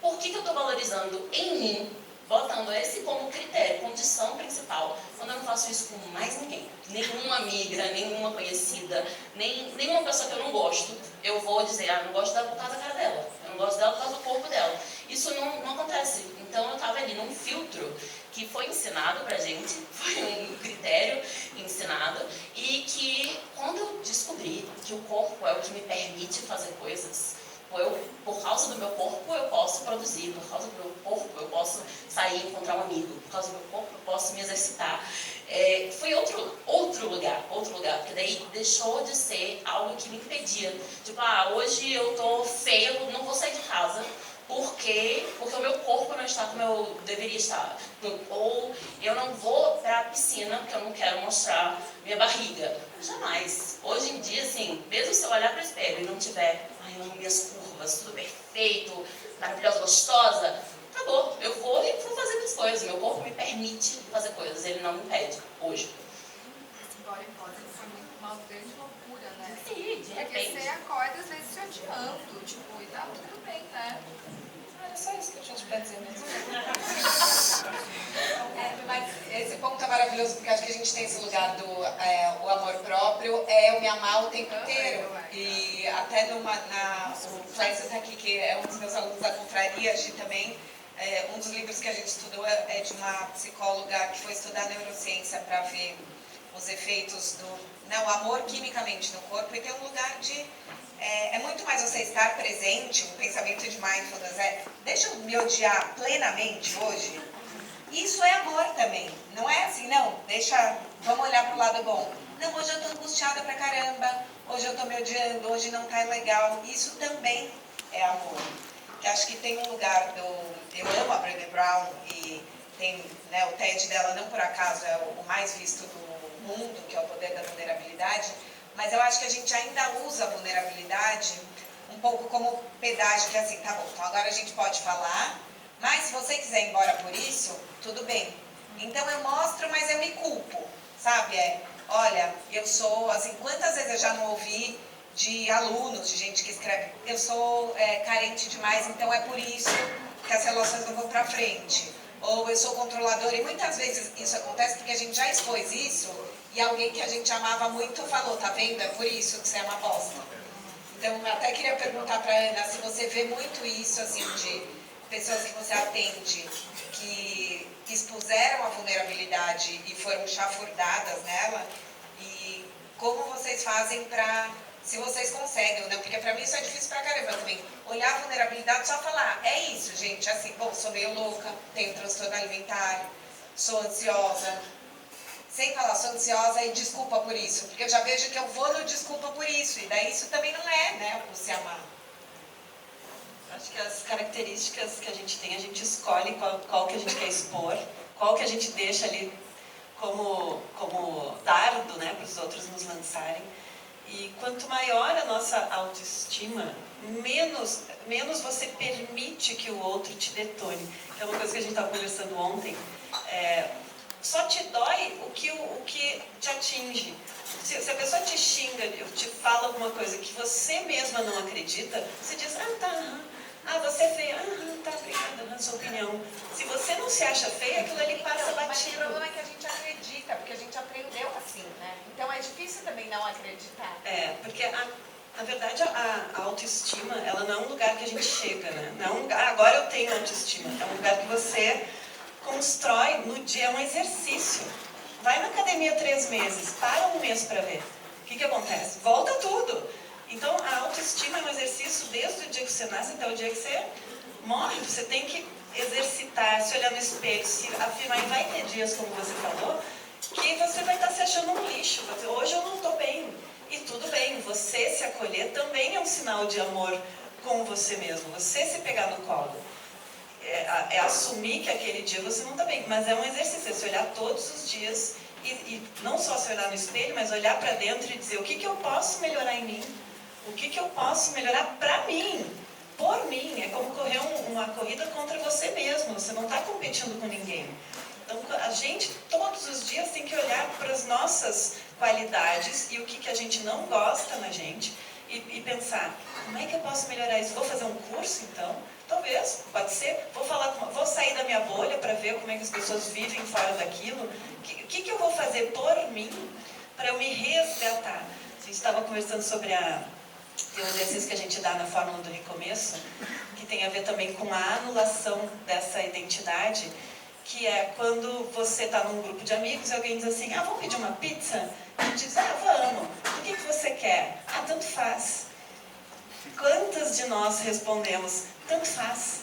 Por que eu estou valorizando em mim, botando esse como critério, condição principal, quando eu não faço isso com mais ninguém? Nenhuma amiga, nenhuma conhecida, nenhuma pessoa que eu não gosto, eu vou dizer, não gosto dela por causa da cara dela, eu não gosto dela por causa do corpo dela. Isso não acontece. Então eu estava ali num filtro que foi ensinado pra gente, foi um critério ensinado, e que quando eu descobri que o corpo é o que me permite fazer coisas, por causa do meu corpo eu posso produzir, por causa do meu corpo eu posso sair e encontrar um amigo, por causa do meu corpo eu posso me exercitar. Foi outro lugar, porque daí deixou de ser algo que me impedia. Tipo, hoje eu tô feia, eu não vou sair de casa, porque o meu corpo não está como eu deveria estar. Ou eu não vou para a piscina porque eu não quero mostrar minha barriga. Jamais. Hoje em dia, assim, mesmo se eu olhar para o espelho e não tiver minhas curvas, tudo perfeito, maravilhosa, gostosa, acabou. Eu vou e vou fazer minhas coisas. Meu corpo me permite fazer coisas, ele não me impede, hoje. Esse body positive foi uma grande loucura, né? Sim, de repente. Porque você acorda às vezes se odiando, tipo, e tá tudo bem, né? Era só isso que eu tinha pra dizer mesmo. Mas esse ponto é maravilhoso, porque acho que a gente tem esse lugar do o amor próprio, é eu me amar o tempo inteiro. E até o Clécio está aqui, que é um dos meus alunos da confraria, a gente também, um dos livros que a gente estudou é de uma psicóloga que foi estudar neurociência para ver os efeitos do amor quimicamente no corpo, e tem um lugar de... É muito mais você estar presente, um pensamento de mindfulness, deixa eu me odiar plenamente hoje. Isso é amor também, não é assim, não, vamos olhar pro lado bom. Não, hoje eu tô angustiada pra caramba, hoje eu tô me odiando, hoje não tá legal. Isso também é amor. Que acho que tem um lugar eu amo a Brené Brown, e tem, né, o TED dela, não por acaso, é o mais visto do mundo, que é o poder da vulnerabilidade. Mas eu acho que a gente ainda usa a vulnerabilidade um pouco como pedágio, que é assim, tá bom, então agora a gente pode falar, mas se você quiser ir embora por isso, tudo bem. Então eu mostro, mas eu me culpo, sabe? Olha, eu sou, assim, quantas vezes eu já não ouvi de alunos, de gente que escreve, eu sou carente demais, então é por isso que as relações não vão pra frente. Ou eu sou controladora, e muitas vezes isso acontece porque a gente já expôs isso, e alguém que a gente amava muito falou, tá vendo? É por isso que você é uma bosta. Então, eu até queria perguntar pra Ana se você vê muito isso, assim, de pessoas que você atende, que expuseram a vulnerabilidade e foram chafurdadas nela, e como vocês fazem pra... Se vocês conseguem ou não, porque pra mim isso é difícil pra caramba também. Olhar a vulnerabilidade e só falar, é isso, gente, assim, bom, sou meio louca, tenho transtorno alimentar, sou ansiosa. Sem falar, sou ansiosa e desculpa por isso, porque eu já vejo que eu vou no desculpa por isso, e daí isso também não é, né, o se amar. Acho que as características que a gente tem, a gente escolhe qual que a gente quer expor, qual que a gente deixa ali como dardo, né, para os outros nos lançarem. E quanto maior a nossa autoestima, menos você permite que o outro te detone. Que é uma coisa que a gente estava conversando ontem. Só te dói o que te atinge. Se a pessoa te xinga, te fala alguma coisa que você mesma não acredita, você diz, você é feia, tá, obrigada, na sua opinião. Se você não se acha feia, aquilo ali passa batido. Mas o problema é que a gente acredita, porque a gente aprendeu assim, né? Então é difícil também não acreditar. Porque na verdade a autoestima, ela não é um lugar que a gente chega, né? Não é um lugar, agora eu tenho autoestima. É um lugar que você constrói no dia, é um exercício. Vai na academia 3 meses, para 1 mês para ver. O que acontece? Volta tudo. Então, a autoestima é um exercício desde o dia que você nasce até o dia que você morre. Você tem que exercitar, se olhar no espelho, se afirmar. E vai ter dias, como você falou, que você vai estar se achando um lixo. Vai dizer, hoje eu não estou bem. E tudo bem, você se acolher também é um sinal de amor com você mesmo. Você se pegar no colo. É assumir que aquele dia você não está bem. Mas é um exercício, é se olhar todos os dias e não só se olhar no espelho, mas olhar para dentro e dizer o que eu posso melhorar em mim, o que eu posso melhorar para mim, por mim. É como correr uma corrida contra você mesmo, você não está competindo com ninguém. Então a gente todos os dias tem que olhar para as nossas qualidades e o que a gente não gosta na gente e pensar, como é que eu posso melhorar isso? Vou fazer um curso então? Talvez, pode ser. Vou sair da minha bolha para ver como é que as pessoas vivem fora daquilo. O que eu vou fazer por mim para eu me resgatar? A gente estava conversando sobre tem um exercício que a gente dá na Fórmula do Recomeço, que tem a ver também com a anulação dessa identidade, que é quando você está num grupo de amigos e alguém diz assim, vamos pedir uma pizza? A gente diz, vamos. O que você quer? Tanto faz. Quantas de nós respondemos, tanto faz?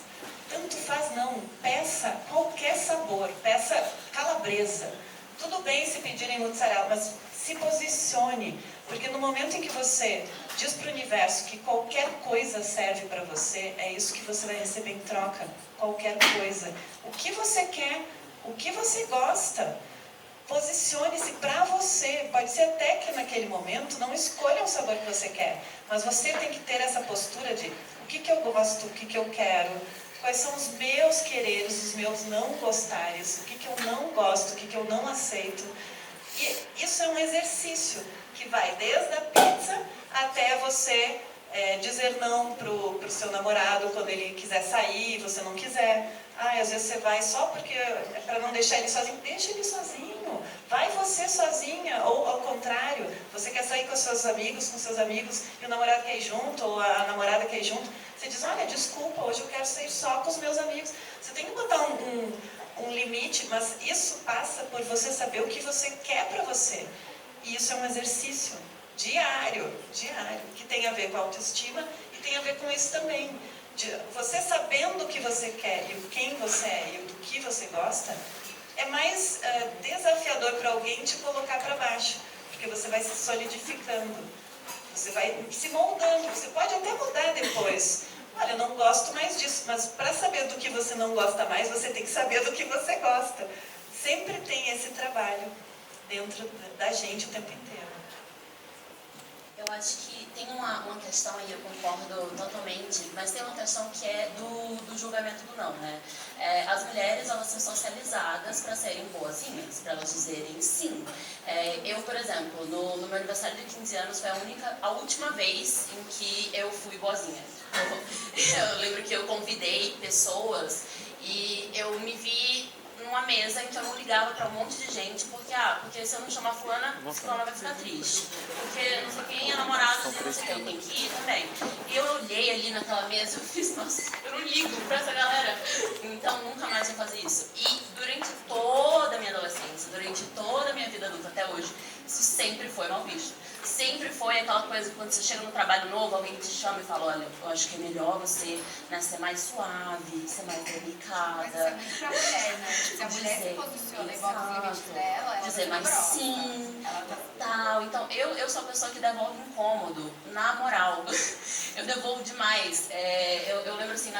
Tanto faz não, peça qualquer sabor, peça calabresa. Tudo bem se pedirem mozzarella, mas se posicione, porque no momento em que você diz para o universo que qualquer coisa serve para você, é isso que você vai receber em troca, qualquer coisa. O que você quer, o que você gosta, posicione-se para você. Pode ser até que naquele momento não escolha o sabor que você quer, mas você tem que ter essa postura de o que eu gosto, o que eu quero, quais são os meus quereres, os meus não gostares, o que eu não gosto, o que eu não aceito. E isso é um exercício que vai desde a pizza até você dizer não pro seu namorado quando ele quiser sair e você não quiser. Às vezes você vai só porque é para não deixar ele sozinho. Deixa ele sozinho. Vai você sozinha. Ou ao contrário, você quer sair com seus amigos e o namorado quer ir junto, ou a namorada quer ir junto. Você diz, olha, desculpa, hoje eu quero sair só com os meus amigos. Você tem que botar um limite, mas isso passa por você saber o que você quer para você. E isso é um exercício diário, que tem a ver com a autoestima e tem a ver com isso também. Você sabendo o que você quer e quem você é e do que você gosta, é mais desafiador para alguém te colocar para baixo, porque você vai se solidificando, você vai se moldando, você pode até mudar depois. Olha, eu não gosto mais disso, mas para saber do que você não gosta mais, você tem que saber do que você gosta. Sempre tem esse trabalho dentro da gente o tempo inteiro. Eu acho que tem uma questão aí, eu concordo totalmente, mas tem uma questão que é do julgamento do não, né? As mulheres, elas são socializadas para serem boazinhas, para elas dizerem sim. Eu, por exemplo, no meu aniversário de 15 anos, foi a última vez em que eu fui boazinha. Eu lembro que eu convidei pessoas e eu me vi numa mesa em que eu não ligava para um monte de gente, porque se eu não chamar fulana vai ficar triste. Porque não sei quem é namorado, não sei quem tem que ir também. E eu olhei ali naquela mesa e eu fiz, nossa, eu não ligo pra essa galera. Então nunca mais vou fazer isso. E durante toda a minha adolescência, durante toda a minha vida adulta até hoje, isso sempre foi mal visto. Sempre foi aquela coisa que quando você chega no trabalho novo, alguém te chama e fala, olha, eu acho que é melhor você ser mais suave, ser mais delicada. Mas isso é muito pra mulher, né? Se a mulher se posiciona e bota os limites dela, ela dizer mais sim, tal. Então, eu sou a pessoa que devolve incômodo, na moral. Eu devolvo demais. Eu lembro assim,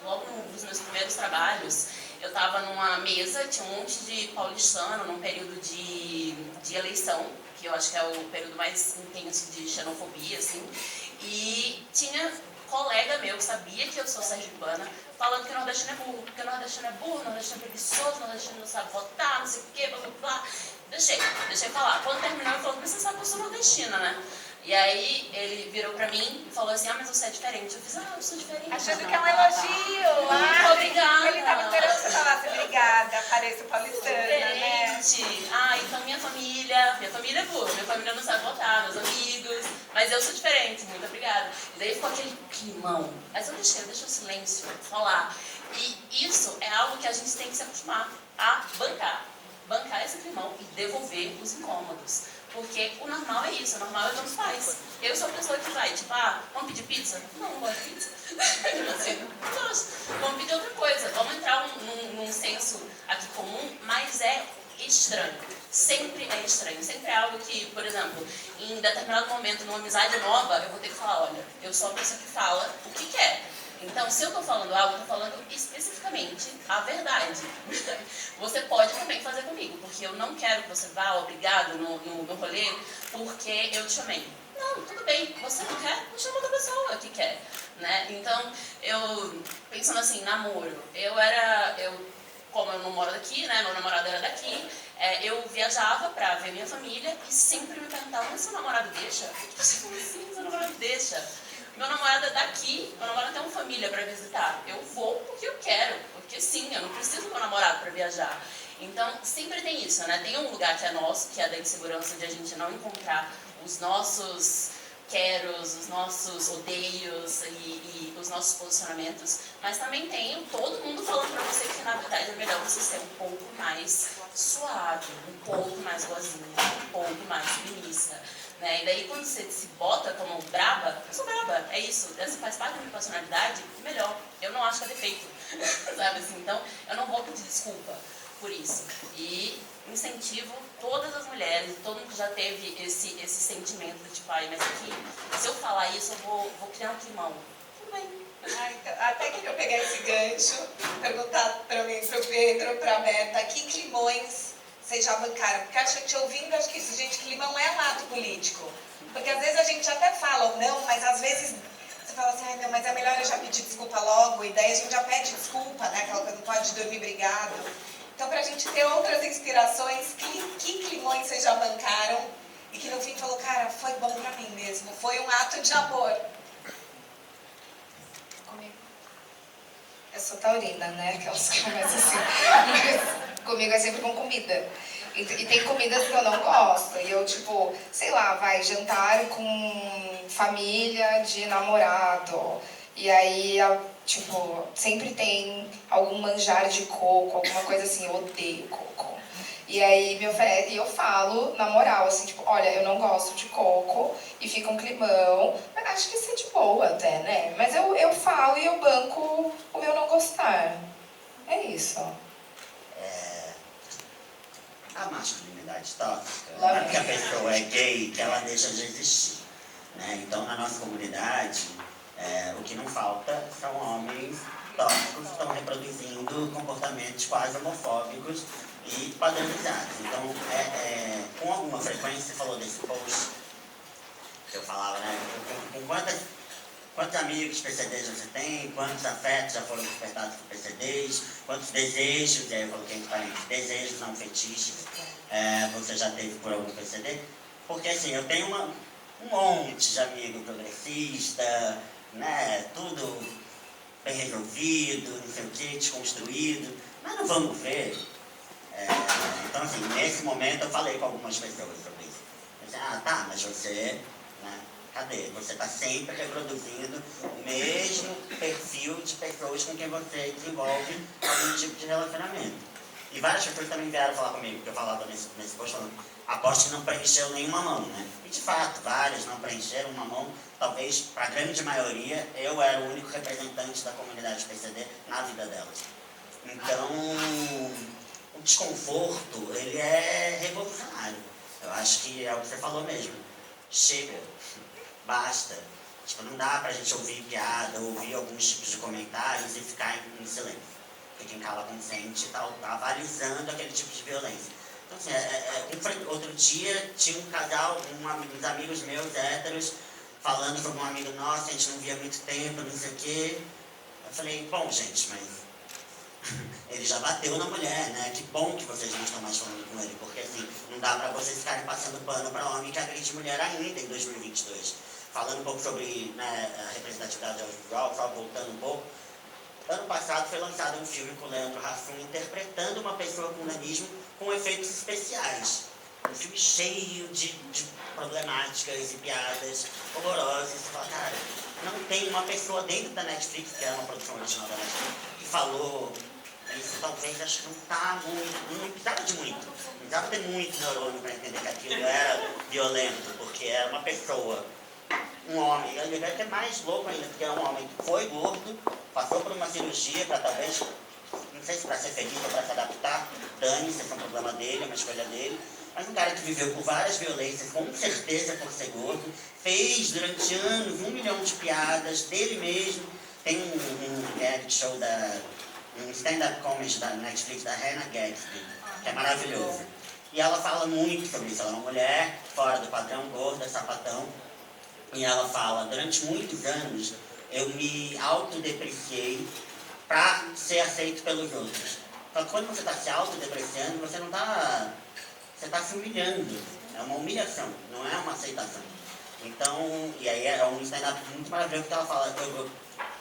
logo nos meus primeiros trabalhos, eu estava numa mesa, tinha um monte de paulistano num período de eleição, que eu acho que é o período mais intenso de xenofobia, assim, e tinha colega meu que sabia que eu sou sergipana, falando que o nordestino é burro, porque o nordestino é burro, o nordestino é preguiçoso, o nordestino não sabe votar, não sei o quê, blá blá blá. Deixei falar. Quando terminou, ele falou, mas você sabe que eu sou nordestina, né? E aí ele virou pra mim e falou assim, mas você é diferente. Eu fiz, eu sou diferente. Achando que é um elogio. Muito obrigada. Ele tava esperando você falar assim, obrigada, pareço paulistana, né? Então minha família é burra, minha família não sabe votar, meus amigos, mas eu sou diferente, muito obrigada. E daí ficou aquele climão. Mas eu deixei o silêncio falar. E isso é algo que a gente tem que se acostumar a bancar. bancar esse climão e devolver os incômodos. Porque o normal é isso, o normal é o que nos faz. Eu sou a pessoa que vai, tipo, vamos pedir pizza? Não gosto de pizza. Assim, não gosto. Vamos pedir outra coisa, vamos entrar num senso aqui comum, mas é estranho. Sempre é estranho. Sempre é algo que, por exemplo, em determinado momento, numa amizade nova, eu vou ter que falar, olha, eu sou a pessoa que fala o que quer. Então, se eu estou falando algo, eu estou falando especificamente a verdade. Você pode também fazer comigo, porque eu não quero que você vá obrigado no rolê porque eu te chamei. Não, tudo bem, você não quer, não chama outra pessoa que quer. Né? Então, eu, pensando assim, namoro, como eu não moro daqui, né, meu namorado era daqui, eu viajava pra ver minha família e sempre me perguntavam, mas seu namorado deixa? Tipo assim, seu namorado deixa? Meu namorado é daqui, meu namorado tem uma família para visitar. Eu vou porque eu quero, porque sim, eu não preciso do meu namorado para viajar. Então, sempre tem isso, né? Tem um lugar que é nosso, que é da insegurança, de a gente não encontrar os nossos queros, os nossos odeios e os nossos posicionamentos. Mas também tem todo mundo falando para você que, na verdade, é melhor você ser um pouco mais suave, um pouco mais boazinha, um pouco mais feminista. Né? E daí, quando você se bota como braba, eu sou braba, é isso, essa faz parte da minha personalidade, melhor, eu não acho que é defeito, sabe assim, então eu não vou pedir desculpa por isso. E incentivo todas as mulheres, todo mundo que já teve esse sentimento de tipo, mas aqui, se eu falar isso, eu vou criar um climão. Tudo bem. Então, até queria pegar esse gancho, perguntar para mim, para o Pedro, para a Berta, que climões vocês já bancaram? Porque a gente ouvindo, acho que isso, gente, climão é um ato político. Porque às vezes a gente até fala ou não, mas às vezes você fala assim, não, mas é melhor eu já pedir desculpa logo, e daí a gente já pede desculpa, né? Aquela coisa, não pode dormir brigado. Então, pra gente ter outras inspirações, que climões vocês já bancaram e que no fim falou, cara, foi bom pra mim mesmo, foi um ato de amor. Comigo. Eu sou taurina, né? Aquelas que começam assim. Comigo é sempre com comida. E tem comidas que eu não gosto. E eu, tipo, sei lá, vai jantar com família de namorado. E aí, tipo, sempre tem algum manjar de coco, alguma coisa assim. Eu odeio coco. E aí me oferece, e eu falo na moral, assim, tipo, olha, eu não gosto de coco, e fica um climão, mas acho que isso é de boa até, né? Mas eu falo e eu banco o meu não gostar. É isso. A masculinidade tóxica, não é porque a pessoa é gay que ela deixa de existir. Né? Então, na nossa comunidade, o que não falta são homens tóxicos que estão reproduzindo comportamentos quase homofóbicos e padronizados. Então, com alguma frequência, você falou desse post, que eu falava, né? Com quantos amigos PCDs você tem, quantos afetos já foram despertados por PCDs, quantos desejos, e aí eu coloquei entre parênteses, desejos não fetiches, você já teve por algum PCD? Porque assim, eu tenho um monte de amigo progressista, né, tudo bem resolvido, não sei o que, desconstruído, mas não vamos ver. Então assim, nesse momento eu falei com algumas pessoas sobre isso. Eu disse, tá, mas você, né, cadê? Você está sempre reproduzindo o mesmo perfil de pessoas com quem você desenvolve algum tipo de relacionamento. E várias pessoas também vieram falar comigo, porque eu falava nesse post falando, aposto que não preencheu nenhuma mão, né? E de fato, várias não preencheram uma mão, talvez para a grande maioria, eu era o único representante da comunidade PCD na vida delas. Então, o desconforto, ele é revolucionário. Eu acho que é o que você falou mesmo. Chega. Basta. Tipo, não dá pra gente ouvir piada, ouvir alguns tipos de comentários e ficar em silêncio. Porque quem cala consente tá avalizando aquele tipo de violência. Então, assim, outro dia tinha um casal, uns amigos meus héteros, falando sobre um amigo nosso, a gente não via há muito tempo, não sei o quê. Eu falei, bom, gente, mas ele já bateu na mulher, né? Que bom que vocês não estão mais falando com ele, porque assim, não dá pra vocês ficarem passando pano pra homem que agride mulher ainda em 2022. Falando um pouco sobre, né, a representatividade audiovisual, só voltando um pouco. Ano passado foi lançado um filme com o Leandro Hassum interpretando uma pessoa com nanismo com efeitos especiais. Um filme cheio de problemáticas e piadas horrorosas. Você fala, cara, não tem uma pessoa dentro da Netflix, que era uma produção original da Netflix, que falou isso. Talvez talvez acho que não tá muito, não precisava de muito. Não precisava ter muito neurônio para entender que aquilo era violento, porque era uma pessoa, um homem. Ele deve ter mais louco ainda, porque é um homem que foi gordo, passou por uma cirurgia para talvez, não sei se para ser feliz ou para se adaptar, dane-se, esse é um problema dele, é uma escolha dele. Mas um cara que viveu por várias violências, com certeza por ser gordo, fez durante anos 1 milhão de piadas dele mesmo. Tem um reality show, um stand-up comedy da Netflix, da Hannah Gadsby, que é maravilhoso. E ela fala muito sobre isso. Ela é uma mulher fora do padrão, gorda, sapatão. E ela fala, durante muitos anos, eu me autodepreciei para ser aceito pelos outros. Só que quando você está se autodepreciando, você não está... Você está se humilhando. É uma humilhação, não é uma aceitação. Então, e aí é um stand-up muito maravilhoso que ela fala, eu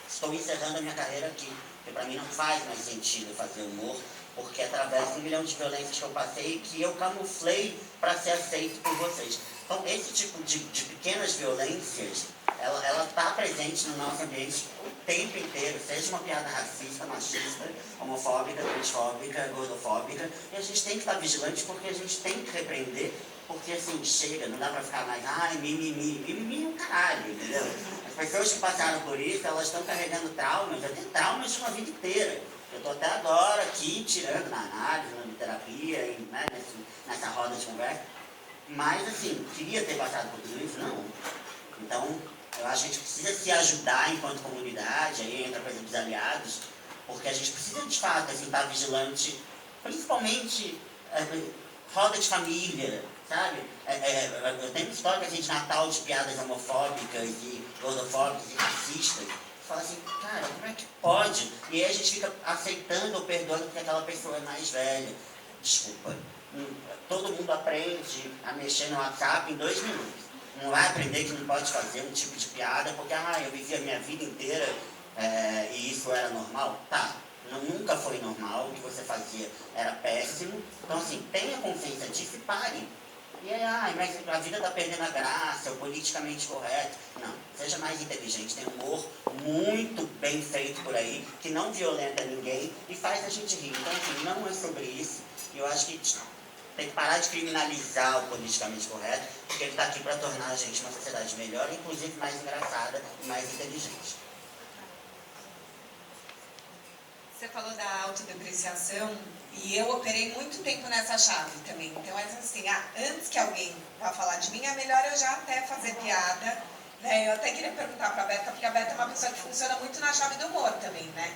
estou encerrando a minha carreira aqui, porque para mim não faz mais sentido fazer humor, porque através de 1 milhão de violências que eu passei, que eu camuflei para ser aceito por vocês. Então, esse tipo de pequenas violências, ela está presente no nosso ambiente o tempo inteiro, seja uma piada racista, machista, homofóbica, transfóbica, gordofóbica, e a gente tem que estar vigilante porque a gente tem que repreender, porque assim, chega, não dá pra ficar mais, ai, mimimi é um caralho, entendeu? As pessoas que passaram por isso, elas estão carregando traumas, até traumas de uma vida inteira. Eu estou até agora aqui, tirando na análise, na terapia, e, né, nessa roda de conversa, mas assim, queria ter passado por tudo isso? Não. Então, eu acho que a gente precisa se ajudar enquanto comunidade, aí entra a coisa dos aliados, porque a gente precisa de fato assim, estar vigilante, principalmente roda de família, sabe? Eu tenho história assim, de Natal de piadas homofóbicas e gordofóbicas e racistas. Você fala assim, cara, como é que pode? E aí a gente fica aceitando ou perdoando porque aquela pessoa é mais velha. Desculpa. Todo mundo aprende a mexer no WhatsApp em 2 minutos. Não vai aprender que não pode fazer um tipo de piada porque, eu vivi a minha vida inteira e isso era normal. Tá, nunca foi normal, o que você fazia era péssimo. Então, assim, tenha consciência disso e pare. E aí, mas a vida está perdendo a graça, o politicamente correto. Não, seja mais inteligente, tem humor muito bem feito por aí, que não violenta ninguém e faz a gente rir. Então, assim, não é sobre isso. E eu acho que tem que parar de criminalizar o politicamente correto, porque ele está aqui para tornar a gente uma sociedade melhor, inclusive mais engraçada e mais inteligente. Você falou da autodepreciação e eu operei muito tempo nessa chave também. Então, é assim, antes que alguém vá falar de mim, é melhor eu já até fazer piada. Né? Eu até queria perguntar para a Beta, porque a Beta é uma pessoa que funciona muito na chave do humor também, né?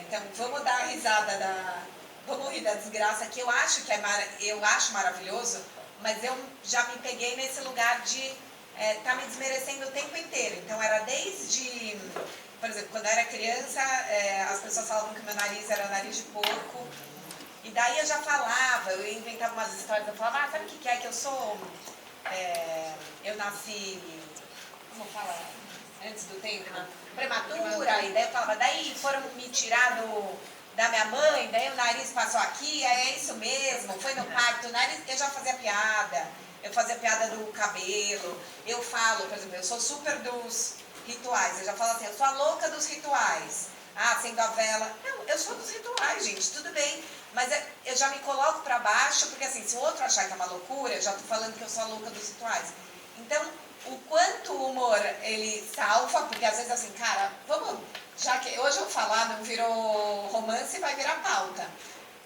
Então, vamos dar a risada vamos rir da desgraça, que eu acho que eu acho maravilhoso, mas eu já me peguei nesse lugar de tá me desmerecendo o tempo inteiro. Então, era desde... Por exemplo, quando eu era criança, as pessoas falavam que meu nariz era nariz de porco. E daí eu já falava, eu inventava umas histórias, eu falava, sabe o que é que eu sou? Eu nasci, como fala, antes do tempo, prematura. E daí eu falava, daí foram me tirar da minha mãe, daí o nariz passou aqui, é isso mesmo, foi no parto, o nariz, eu já fazia piada. Eu fazia piada do cabelo. Eu falo, por exemplo, eu sou super dos rituais. Eu já falo assim, eu sou a louca dos rituais. Acendo a vela. Não, eu sou dos rituais, gente, tudo bem. Mas eu já me coloco pra baixo, porque assim, se o outro achar que é uma loucura, eu já tô falando que eu sou a louca dos rituais. Então, o quanto o humor, ele salva, porque às vezes assim, cara, vamos, já que hoje eu falar não virou romance, vai virar pauta.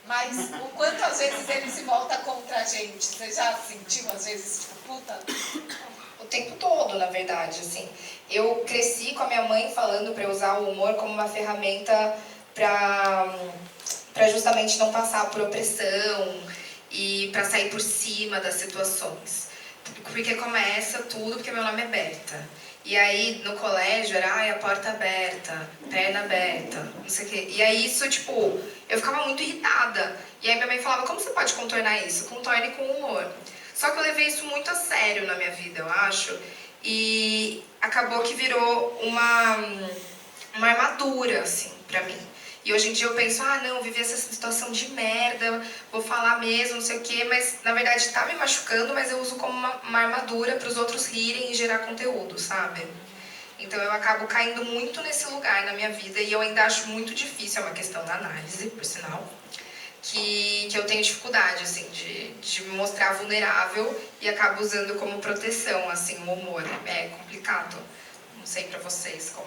Mas o quanto às vezes ele se volta contra a gente. Você já sentiu às vezes, tipo, puta... O tempo todo, na verdade, assim. Eu cresci com a minha mãe falando para eu usar o humor como uma ferramenta para justamente não passar por opressão e para sair por cima das situações. Porque começa tudo porque meu nome é Berta. E aí, no colégio, era a porta aberta, perna aberta, não sei o quê. E aí, isso, tipo, eu ficava muito irritada. E aí, minha mãe falava, como você pode contornar isso? Contorne com humor. Só que eu levei isso muito a sério na minha vida, eu acho. E acabou que virou uma armadura, assim, pra mim. E hoje em dia eu penso, não, eu vivi essa situação de merda, vou falar mesmo, não sei o quê. Mas, na verdade, tá me machucando, mas eu uso como uma armadura pros outros rirem e gerar conteúdo, sabe? Então eu acabo caindo muito nesse lugar na minha vida. E eu ainda acho muito difícil, é uma questão da análise, por sinal. que eu tenho dificuldade, assim, de me mostrar vulnerável e acabo usando como proteção, assim, o humor. É complicado. Não sei pra vocês como.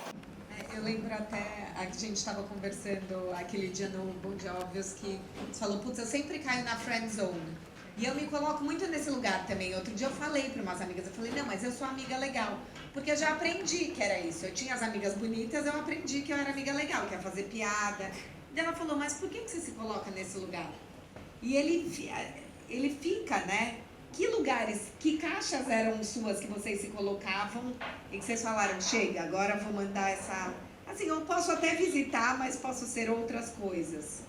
Eu lembro até, a gente estava conversando aquele dia no Bom de Óbvios, que você falou, putz, eu sempre caio na friend zone. E eu me coloco muito nesse lugar também. Outro dia eu falei para umas amigas, eu falei, não, mas eu sou amiga legal. Porque eu já aprendi que era isso. Eu tinha as amigas bonitas, eu aprendi que eu era amiga legal, que ia fazer piada. E ela falou, mas por que você se coloca nesse lugar? E ele fica, né? Que lugares, que caixas eram suas que vocês se colocavam e que vocês falaram, chega, agora eu vou mandar essa... Assim, eu posso até visitar, mas posso ser outras coisas.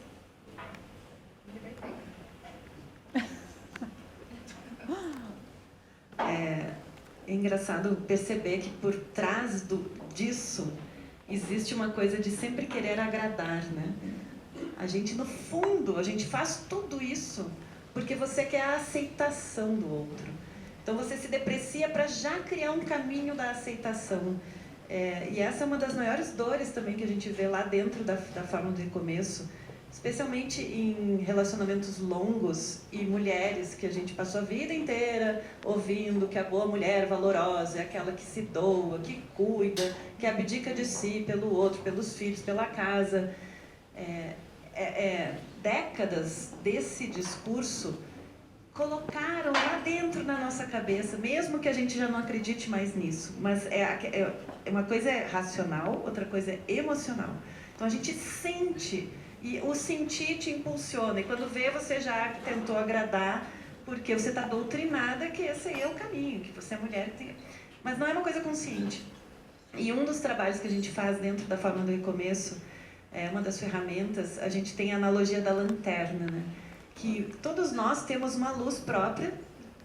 É engraçado perceber que por trás disso existe uma coisa de sempre querer agradar, né? A gente, no fundo, a gente faz tudo isso porque você quer a aceitação do outro. Então você se deprecia para já criar um caminho da aceitação. E essa é uma das maiores dores também que a gente vê lá dentro da forma de recomeço, especialmente em relacionamentos longos e mulheres que a gente passou a vida inteira ouvindo que a boa mulher valorosa é aquela que se doa, que cuida, que abdica de si pelo outro, pelos filhos, pela casa. Décadas desse discurso colocaram lá dentro da nossa cabeça, mesmo que a gente já não acredite mais nisso, mas uma coisa é racional, outra coisa é emocional. Então a gente sente, e o sentir te impulsiona, e quando vê você já tentou agradar, porque você está doutrinada que esse aí é o caminho, que você é mulher, mas não é uma coisa consciente. E um dos trabalhos que a gente faz dentro da forma do recomeço, uma das ferramentas, a gente tem a analogia da lanterna, né? Que todos nós temos uma luz própria,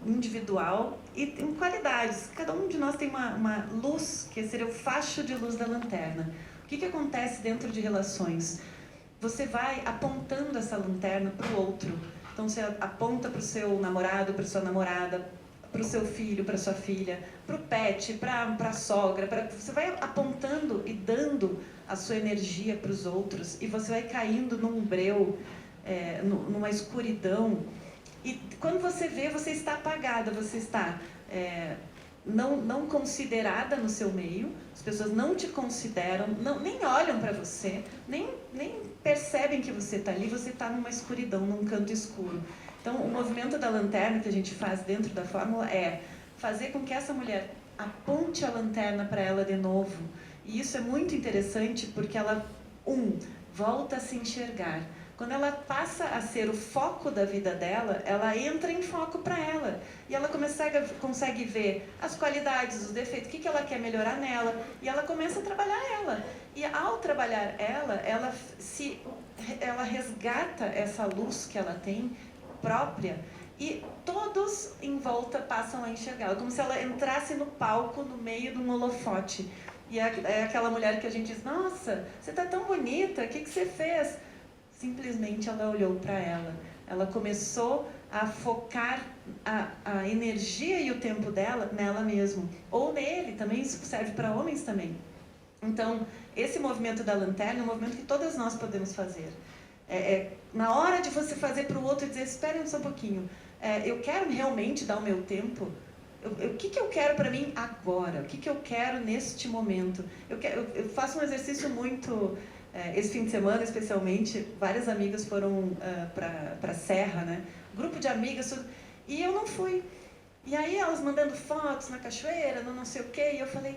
individual, e tem qualidades. Cada um de nós tem uma luz, que seria o facho de luz da lanterna. O que acontece dentro de relações? Você vai apontando essa lanterna para o outro. Então você aponta para o seu namorado, para sua namorada, para o seu filho, para sua filha, para o pet, para a sogra. Você vai apontando e dando a sua energia para os outros, e você vai caindo num breu, numa escuridão, e quando você vê, você está apagada, você está não considerada no seu meio, as pessoas não te consideram, nem olham para você, nem percebem que você está ali, você está numa escuridão, num canto escuro. Então, o movimento da lanterna que a gente faz dentro da fórmula é fazer com que essa mulher aponte a lanterna para ela de novo. E isso é muito interessante porque ela, volta a se enxergar. Quando ela passa a ser o foco da vida dela, ela entra em foco para ela. E ela consegue ver as qualidades, os defeitos, o que ela quer melhorar nela. E ela começa a trabalhar ela. E ao trabalhar ela resgata essa luz que ela tem própria, e todos em volta passam a enxergá-la, como se ela entrasse no palco, no meio de um holofote. E é aquela mulher que a gente diz, nossa, você está tão bonita, o que você fez? Simplesmente ela olhou para ela. Ela começou a focar a energia e o tempo dela nela mesma. Ou nele, também isso serve para homens também. Então, esse movimento da lanterna é um movimento que todas nós podemos fazer. Na hora de você fazer para o outro e dizer, espere só um pouquinho, eu quero realmente dar o meu tempo. O que eu quero para mim agora? O que eu quero neste momento? Eu faço um exercício muito... esse fim de semana, especialmente, várias amigas foram para a Serra, né? Grupo de amigas, e eu não fui. E aí elas mandando fotos na cachoeira, no não sei o quê, e eu falei,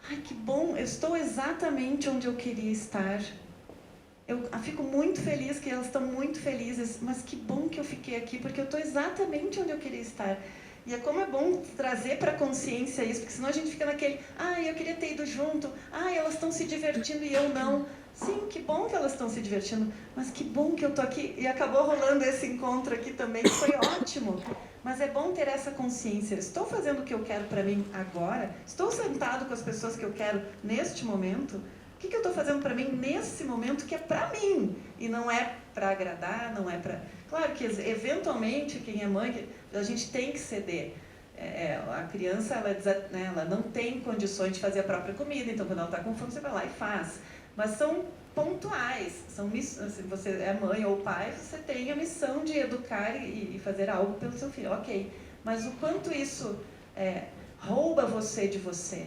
ai, que bom, eu estou exatamente onde eu queria estar. Eu fico muito feliz que elas estão muito felizes, mas que bom que eu fiquei aqui, porque eu estou exatamente onde eu queria estar. E como é bom trazer para a consciência isso, porque senão a gente fica naquele, eu queria ter ido junto, elas estão se divertindo e eu não. Sim, que bom que elas estão se divertindo, mas que bom que eu estou aqui. E acabou rolando esse encontro aqui também, que foi ótimo. Mas é bom ter essa consciência. Estou fazendo o que eu quero para mim agora? Estou sentado com as pessoas que eu quero neste momento? O que eu estou fazendo para mim nesse momento que é para mim? E não é para agradar, não é para... Claro que, eventualmente, quem é mãe, a gente tem que ceder. A criança, ela não tem condições de fazer a própria comida, então quando ela está com fome, você vai lá e faz. Mas são pontuais. Se você é mãe ou pai, você tem a missão de educar e fazer algo pelo seu filho, ok. Mas o quanto isso rouba você de você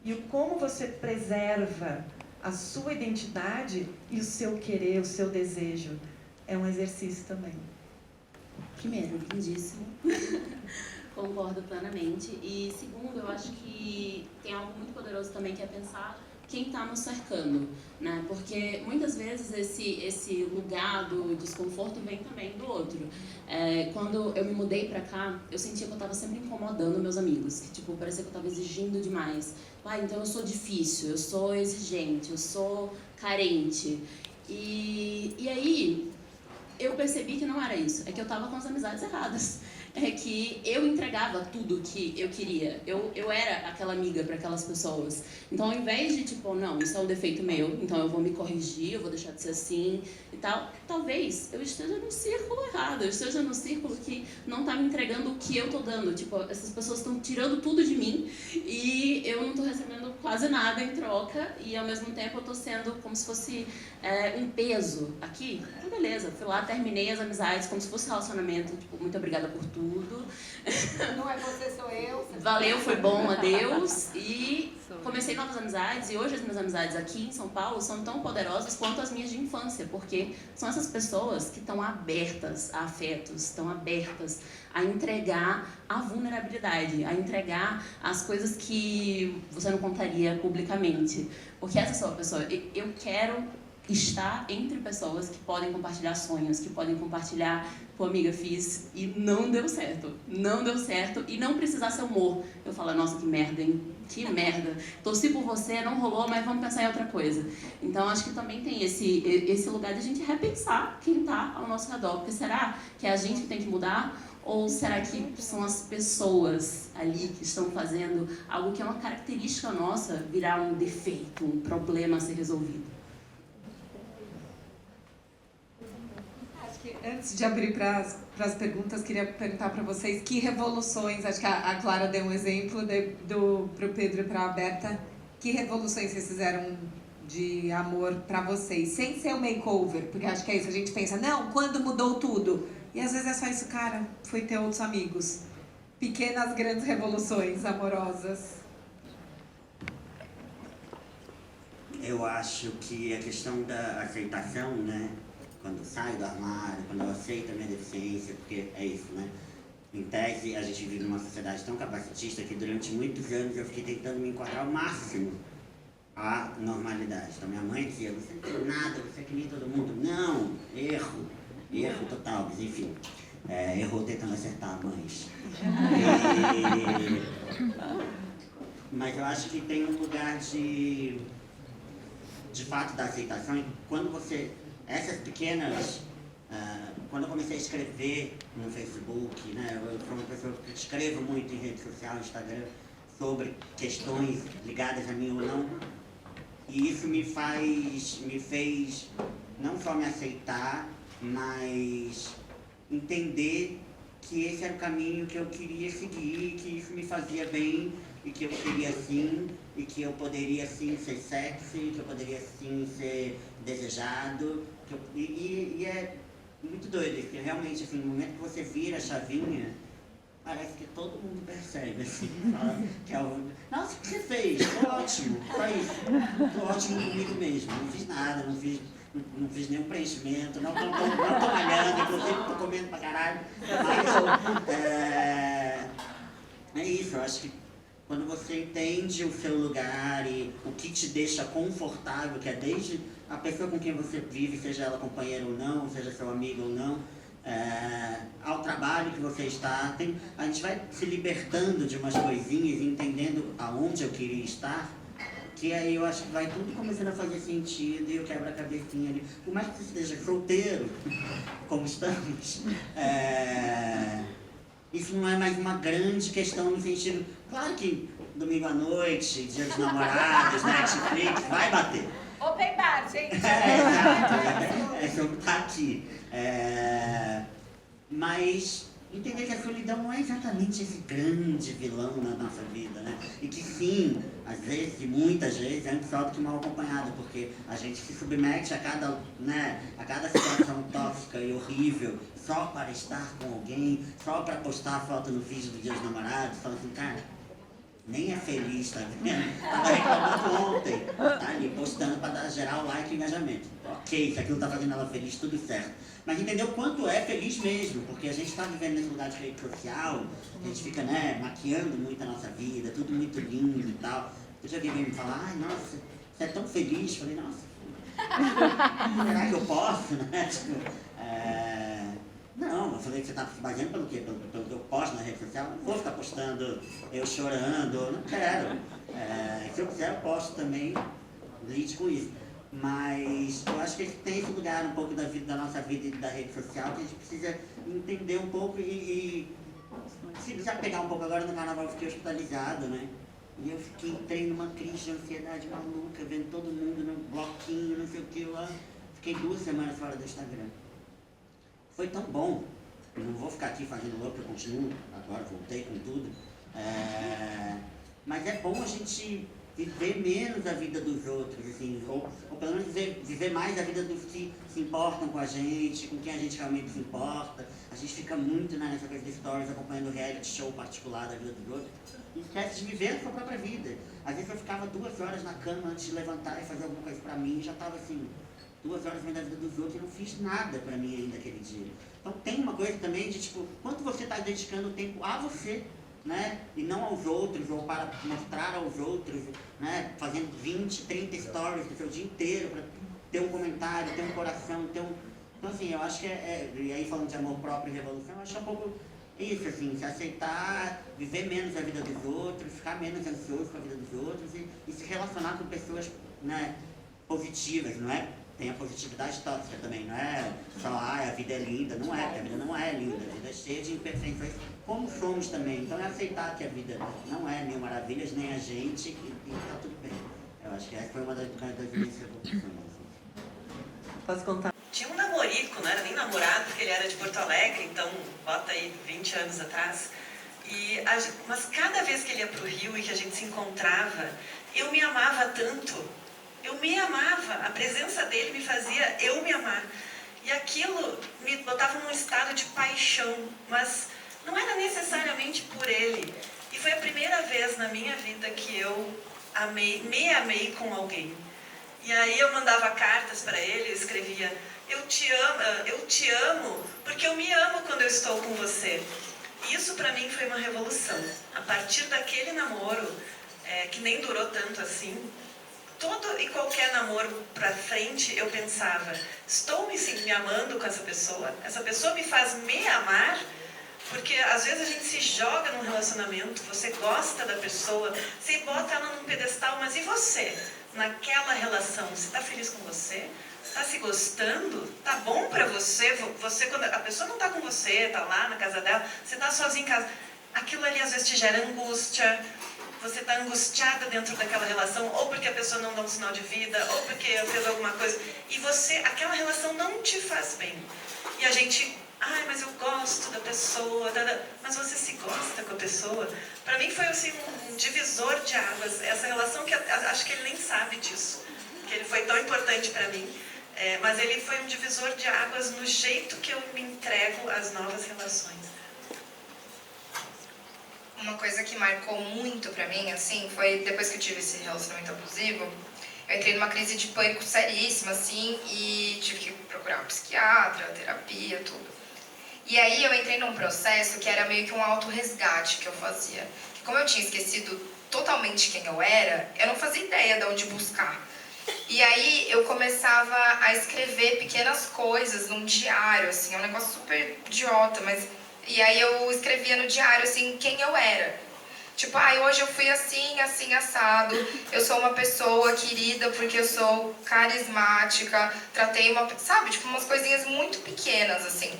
e o como você preserva a sua identidade e o seu querer, o seu desejo, é um exercício também. Primeiro, lindíssimo. Concordo plenamente. E segundo, eu acho que tem algo muito poderoso também, que é pensar quem está nos cercando, né? Porque muitas vezes esse lugar do desconforto vem também do outro. Quando eu me mudei pra cá, eu sentia que eu estava sempre incomodando meus amigos, que tipo, parecia que eu estava exigindo demais. Então eu sou difícil, eu sou exigente, eu sou carente. E aí eu percebi que não era isso, é que eu estava com as amizades erradas. É que eu entregava tudo que eu queria. Eu era aquela amiga para aquelas pessoas. Então, ao invés de, tipo, não, isso é um defeito meu, então eu vou me corrigir, eu vou deixar de ser assim e tal, talvez eu esteja num círculo errado, eu esteja num círculo que não está me entregando o que eu tô dando. Tipo, essas pessoas estão tirando tudo de mim e eu não tô recebendo quase nada em troca e, ao mesmo tempo, eu tô sendo como se fosse um peso aqui. Então, beleza, fui lá, terminei as amizades como se fosse relacionamento, tipo, muito obrigada por tudo. Não é você, sou eu. Valeu, foi bom, adeus. E comecei novas amizades. E hoje as minhas amizades aqui em São Paulo são tão poderosas quanto as minhas de infância, porque são essas pessoas que estão abertas a afetos, estão abertas a entregar a vulnerabilidade, a entregar as coisas que você não contaria publicamente. Porque essa sou a pessoa. Eu quero estar entre pessoas que podem compartilhar sonhos, que podem compartilhar, pô, amiga, fiz e não deu certo. Não deu certo e não precisar ser humor. Eu falo, nossa, que merda, hein? Que merda. Torci por você, não rolou, mas vamos pensar em outra coisa. Então, acho que também tem esse lugar de a gente repensar quem tá ao nosso redor. Porque será que é a gente que tem que mudar? Ou será que são as pessoas ali que estão fazendo algo que é uma característica nossa virar um defeito, um problema a ser resolvido? Antes de abrir para as perguntas, queria perguntar para vocês que revoluções, acho que a Clara deu um exemplo para o Pedro e para a Berta, que revoluções vocês fizeram de amor para vocês, sem ser o makeover, porque acho que é isso, a gente pensa, não, quando mudou tudo, e às vezes é só isso, cara, foi ter outros amigos. Pequenas, grandes revoluções amorosas. Eu acho que a questão da aceitação, né? Quando saio do armário, quando eu aceito a minha deficiência, porque é isso, né? Em tese, a gente vive numa sociedade tão capacitista que durante muitos anos eu fiquei tentando me enquadrar ao máximo à normalidade. Então minha mãe dizia, você não tem nada, você é que nem todo mundo. Não, erro total, mas enfim. Errou tentando acertar mães. Mas eu acho que tem um lugar de fato da aceitação, e quando você... Essas pequenas... quando eu comecei a escrever no Facebook, né, eu sou uma pessoa que escrevo muito em rede social, Instagram, sobre questões ligadas a mim ou não, e isso me fez não só me aceitar, mas entender que esse era o caminho que eu queria seguir, que isso me fazia bem, e que eu queria sim, e que eu poderia sim ser sexy, que eu poderia sim ser desejado, e é muito doido, porque realmente, assim, no momento que você vira a chavinha, parece que todo mundo percebe, assim, fala que é o... Nossa, o que você fez? Tô ótimo, só isso. Tô ótimo comigo mesmo, não fiz nada, não fiz nenhum preenchimento, não tô malhando, inclusive tô comendo pra caralho, mas é isso, eu acho que quando você entende o seu lugar e o que te deixa confortável, que é desde a pessoa com quem você vive, seja ela companheira ou não, seja seu amigo ou não, ao trabalho que você está, a gente vai se libertando de umas coisinhas e entendendo aonde eu queria estar, que aí eu acho que vai tudo começando a fazer sentido e eu quebro a cabecinha ali. Por mais que você esteja solteiro, como estamos, isso não é mais uma grande questão no sentido... Claro que domingo à noite, dia dos namorados, Netflix, vai bater. Open bar, gente. Exato, é sobre estar aqui. Mas Entender que a solidão não é exatamente esse grande vilão na nossa vida, né? E que sim, às vezes, e muitas vezes, é antes só do que mal acompanhado, porque a gente se submete a cada situação tóxica e horrível só para estar com alguém, só para postar foto no vídeo do Dia dos Namorados, falando assim, cara, nem é feliz, tá vendo? Tava reclamando ontem, tá ali postando para dar geral like e engajamento. Ok, se aquilo tá fazendo ela feliz, tudo certo. Mas entendeu o quanto é feliz mesmo, porque a gente está vivendo nesse lugar de rede social, a gente fica, maquiando muito a nossa vida, tudo muito lindo e tal. Eu já vi alguém me falar, ai, nossa, você é tão feliz. Eu falei, nossa, será que eu posso, né? Tipo, não, eu falei que você está se baseando pelo quê? Pelo que eu posto na rede social? Eu não vou ficar postando eu chorando, não quero. Se eu quiser, eu posto também, lide com isso. Mas eu acho que tem esse lugar um pouco da nossa vida e da rede social que a gente precisa entender um pouco e se desapegar um pouco. Agora no carnaval eu fiquei hospitalizado, né? E eu entrei numa crise de ansiedade maluca, vendo todo mundo no bloquinho, não sei o que lá. Fiquei 2 semanas fora do Instagram. Foi tão bom. Eu não vou ficar aqui fazendo louco, eu continuo, agora voltei com tudo. Mas é bom a gente viver menos a vida dos outros, assim, ou pelo menos viver mais a vida dos que se importam com a gente, com quem a gente realmente se importa. A gente fica muito nessa coisa de stories, acompanhando o reality show particular da vida dos outros, e esquece de viver a sua própria vida. Às vezes eu ficava 2 horas na cama antes de levantar e fazer alguma coisa pra mim, e já estava assim, 2 horas vendo a vida dos outros e não fiz nada pra mim ainda aquele dia. Então tem uma coisa também de, tipo, quanto você está dedicando tempo a você, né? E não aos outros, ou para mostrar aos outros, né? Fazendo 20, 30 stories do seu dia inteiro para ter um comentário, ter um coração, ter um... Então assim, eu acho que e aí falando de amor próprio e revolução, eu acho que é um pouco isso, assim, se aceitar, viver menos a vida dos outros, ficar menos ansioso com a vida dos outros e se relacionar com pessoas, né, positivas, não é? Tem a positividade tóxica também, não é só, a vida é linda, não é, porque a vida não é linda, a vida é cheia de imperfeições, como somos também. Então é aceitar que a vida não é mil maravilhas, nem a gente, e tá tudo bem. Eu acho que essa foi uma das minhas revoluções. Posso contar? Tinha um namorico, não era nem namorado, porque ele era de Porto Alegre, então bota aí 20 anos atrás. Mas cada vez que ele ia pro Rio e que a gente se encontrava, eu me amava tanto. Eu me amava, a presença dele me fazia eu me amar. E aquilo me botava num estado de paixão, mas não era necessariamente por ele. E foi a primeira vez na minha vida que eu me amei com alguém. E aí eu mandava cartas para ele, eu escrevia, eu te amo, porque eu me amo quando eu estou com você. E isso para mim foi uma revolução. A partir daquele namoro, que nem durou tanto assim, todo e qualquer namoro pra frente eu pensava, estou me amando com essa pessoa me faz me amar, porque às vezes a gente se joga num relacionamento, você gosta da pessoa, você bota ela num pedestal, mas e você? Naquela relação, você está feliz com você? Está se gostando? Tá bom pra você? Quando a pessoa não tá com você, tá lá na casa dela, você tá sozinho em casa, aquilo ali às vezes te gera angústia. Você está angustiada dentro daquela relação, ou porque a pessoa não dá um sinal de vida, ou porque fez alguma coisa, e aquela relação não te faz bem. E a gente, mas eu gosto da pessoa, mas você se gosta com a pessoa? Para mim foi assim, um divisor de águas, essa relação que acho que ele nem sabe disso, que ele foi tão importante para mim, mas ele foi um divisor de águas no jeito que eu me entrego às novas relações. Uma coisa que marcou muito pra mim, assim, foi depois que eu tive esse relacionamento abusivo, eu entrei numa crise de pânico seríssima, assim, e tive que procurar um psiquiatra, terapia, tudo. E aí eu entrei num processo que era meio que um autorresgate que eu fazia. Como eu tinha esquecido totalmente quem eu era, eu não fazia ideia de onde buscar. E aí eu começava a escrever pequenas coisas num diário, assim, é um negócio super idiota, mas... E aí eu escrevia no diário, assim, quem eu era. Tipo, hoje eu fui assim, assim, assado. Eu sou uma pessoa querida porque eu sou carismática. Tratei sabe? Tipo, umas coisinhas muito pequenas, assim.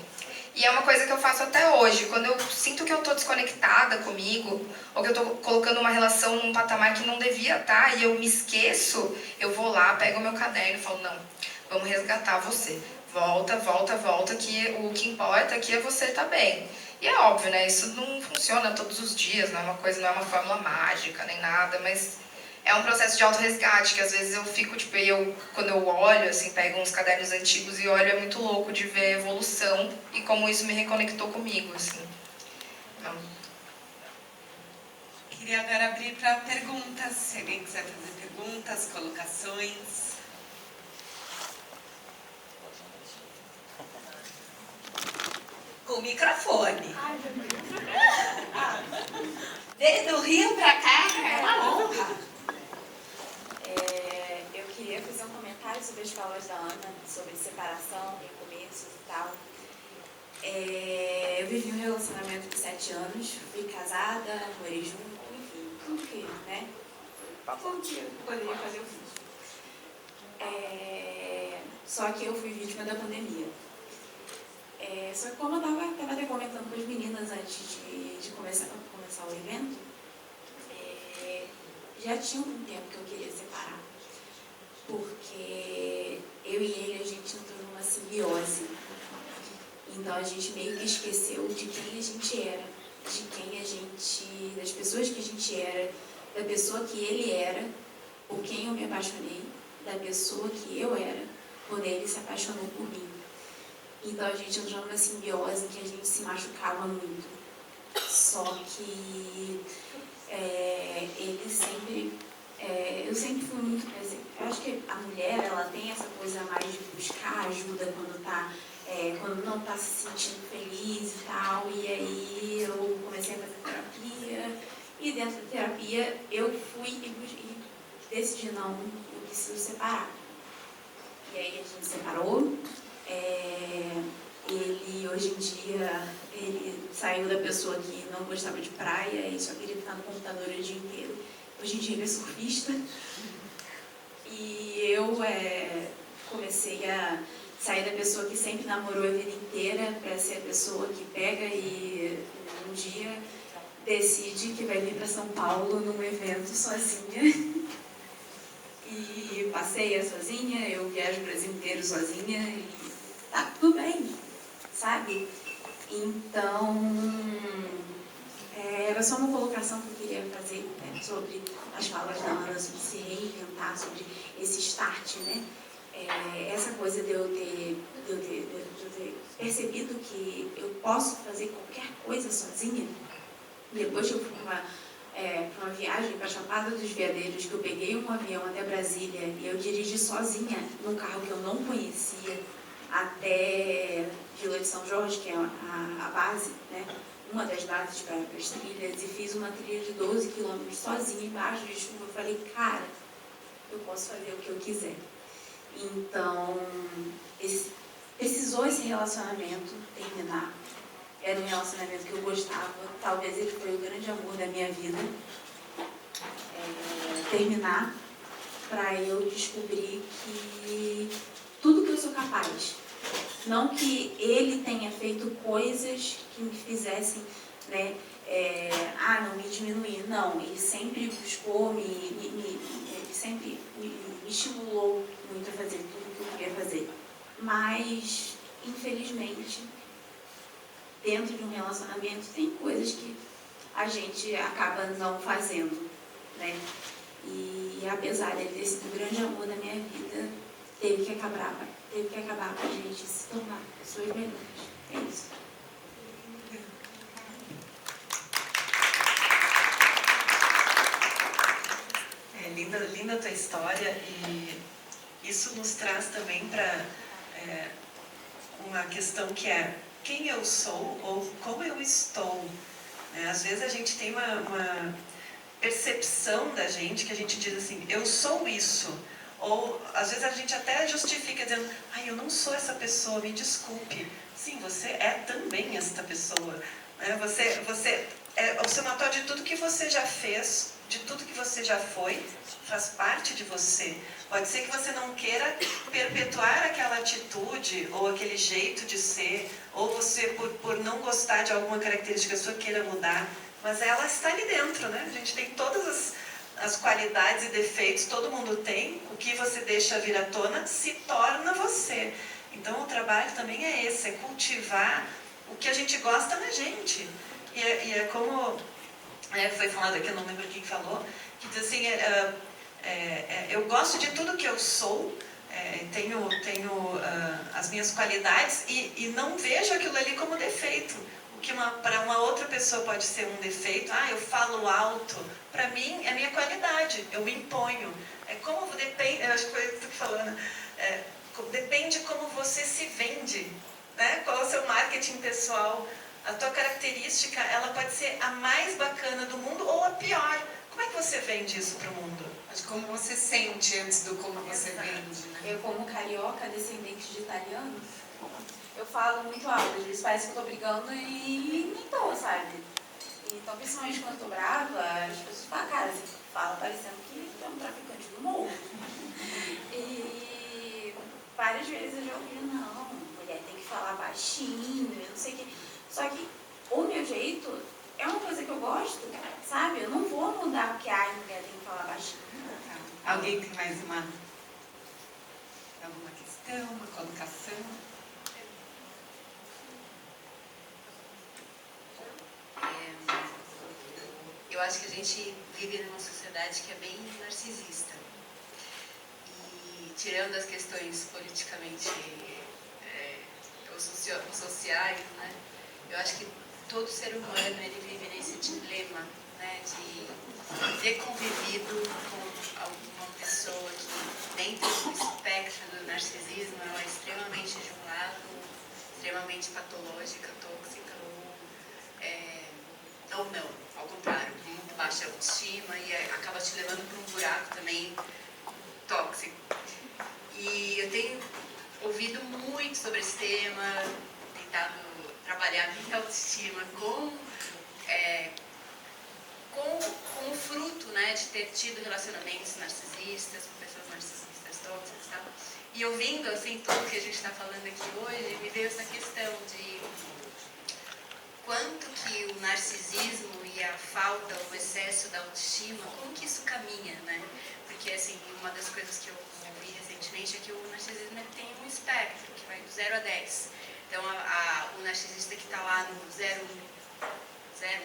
E é uma coisa que eu faço até hoje. Quando eu sinto que eu tô desconectada comigo, ou que eu tô colocando uma relação num patamar que não devia estar, e eu me esqueço, eu vou lá, pego o meu caderno e falo, não, vamos resgatar você. volta, que o que importa aqui é você estar bem. E é óbvio, né? Isso não funciona todos os dias, não é uma coisa, não é uma fórmula mágica, nem nada, mas é um processo de autorresgate, que às vezes eu fico, tipo, quando eu olho, assim, pego uns cadernos antigos e olho, é muito louco de ver a evolução e como isso me reconectou comigo, assim. Então, Queria agora abrir para perguntas, se alguém quiser fazer perguntas, colocações. Com o microfone. Desde o Rio para cá é uma honra. Eu queria fazer um comentário sobre as falas da Ana, sobre separação, recomeços e tal. Eu vivi um relacionamento de 7 anos, fui casada, morei junto, enfim, tudo que, né? Tudo que eu poderia fazer eu fiz. Só que eu fui vítima da pandemia. Só que como eu estava até comentando com as meninas antes de começar o evento, já tinha um tempo que eu queria separar. Porque eu e ele, a gente entrou numa simbiose. Então a gente meio que esqueceu de quem a gente era, das pessoas que a gente era, da pessoa que ele era, por quem eu me apaixonei, da pessoa que eu era, quando ele se apaixonou por mim. Então a gente entrou numa simbiose que a gente se machucava muito. Só que ele sempre... eu sempre fui muito presente. Eu acho que a mulher, ela tem essa coisa mais de buscar ajuda quando não está se sentindo feliz e tal. E aí eu comecei a fazer terapia. E dentro da terapia eu fui e decidi não, eu preciso separar. E aí a gente separou. Ele, hoje em dia, ele saiu da pessoa que não gostava de praia e só queria ficar no computador o dia inteiro. Hoje em dia ele é surfista. E eu comecei a sair da pessoa que sempre namorou a vida inteira para ser a pessoa que pega e um dia decide que vai vir para São Paulo num evento sozinha. E passeia sozinha, eu viajo o Brasil inteiro sozinha e tá tudo bem, sabe? Então, era só uma colocação que eu queria fazer, né, sobre as falas da Ana, sobre se reinventar, sobre esse start, né? Essa coisa de eu ter percebido que eu posso fazer qualquer coisa sozinha. Depois que eu fui para uma viagem para a Chapada dos Veadeiros, que eu peguei um avião até Brasília e eu dirigi sozinha num carro que eu não conhecia até Vila de São Jorge, que é a base, né? Uma das bases para as trilhas, e fiz uma trilha de 12 quilômetros sozinha embaixo de chuva. Eu falei, cara, eu posso fazer o que eu quiser. Então, precisou esse relacionamento terminar. Era um relacionamento que eu gostava, talvez ele foi o grande amor da minha vida. Terminar para eu descobrir que tudo que eu sou capaz. Não que ele tenha feito coisas que me fizessem, né, não me diminuir. Não, ele sempre buscou, ele sempre me estimulou muito a fazer tudo que eu queria fazer. Mas, infelizmente, dentro de um relacionamento tem coisas que a gente acaba não fazendo, né? E apesar dele ter sido o grande amor da minha vida, teve que acabar para a gente se tornar pessoas melhores. É isso. Linda a tua história, e isso nos traz também para uma questão que é quem eu sou ou como eu estou. Às vezes a gente tem uma percepção da gente que a gente diz assim, eu sou isso. Ou, às vezes, a gente até justifica dizendo, eu não sou essa pessoa, me desculpe. Sim, você é também esta pessoa. Você é o somatório de tudo que você já fez, de tudo que você já foi, faz parte de você. Pode ser que você não queira perpetuar aquela atitude, ou aquele jeito de ser, ou você, por não gostar de alguma característica sua, queira mudar. Mas ela está ali dentro, né? A gente tem todas as qualidades e defeitos, todo mundo tem. O que você deixa vir à tona se torna você. Então o trabalho também é esse, é cultivar o que a gente gosta na gente. E é como foi falado aqui, eu não lembro quem falou, que diz assim, eu gosto de tudo que eu sou, tenho as minhas qualidades e não vejo aquilo ali como defeito. O que para uma outra pessoa pode ser um defeito, eu falo alto, para mim é minha qualidade, eu me imponho. Como depende, eu acho que foi isso que falando, depende como você se vende, né? Qual é o seu marketing pessoal. A tua característica, ela pode ser a mais bacana do mundo ou a pior. Como é que você vende isso para o mundo? Acho que como você sente antes do como você vende, né? Eu, como carioca, descendente de italiano, eu falo muito alto. Às vezes parece que eu tô brigando e nem tô, sabe? Então, principalmente quando eu tô brava, as pessoas falam, cara, você fala parecendo que tu é um traficante do morro. E várias vezes eu já ouvi, não, mulher tem que falar baixinho, eu não sei o quê. Só que o meu jeito é uma coisa que eu gosto, sabe? Eu não vou mudar porque a mulher tem que falar baixinho. Alguém tem mais alguma questão, uma colocação? Eu acho que a gente vive numa sociedade que é bem narcisista. E tirando as questões politicamente ou sociais, né? Eu acho que todo ser humano ele vive nesse dilema, né, de ter convivido com alguma pessoa que dentro do espectro do narcisismo ela é extremamente de um lado, extremamente patológica, tóxica ou não, ao contrário, com muito baixa autoestima e acaba te levando para um buraco também tóxico. E eu tenho ouvido muito sobre esse tema, tentado trabalhar minha autoestima com o fruto, né, de ter tido relacionamentos narcisistas, com pessoas narcisistas tóxicas e tal. E ouvindo assim, tudo que a gente está falando aqui hoje, me veio essa questão de quanto que o narcisismo e a falta, o excesso da autoestima, como que isso caminha, né? Porque, assim, uma das coisas que eu ouvi recentemente é que o narcisismo tem um espectro, que vai do 0 a 10. Então, o narcisista que está lá no 0, 1,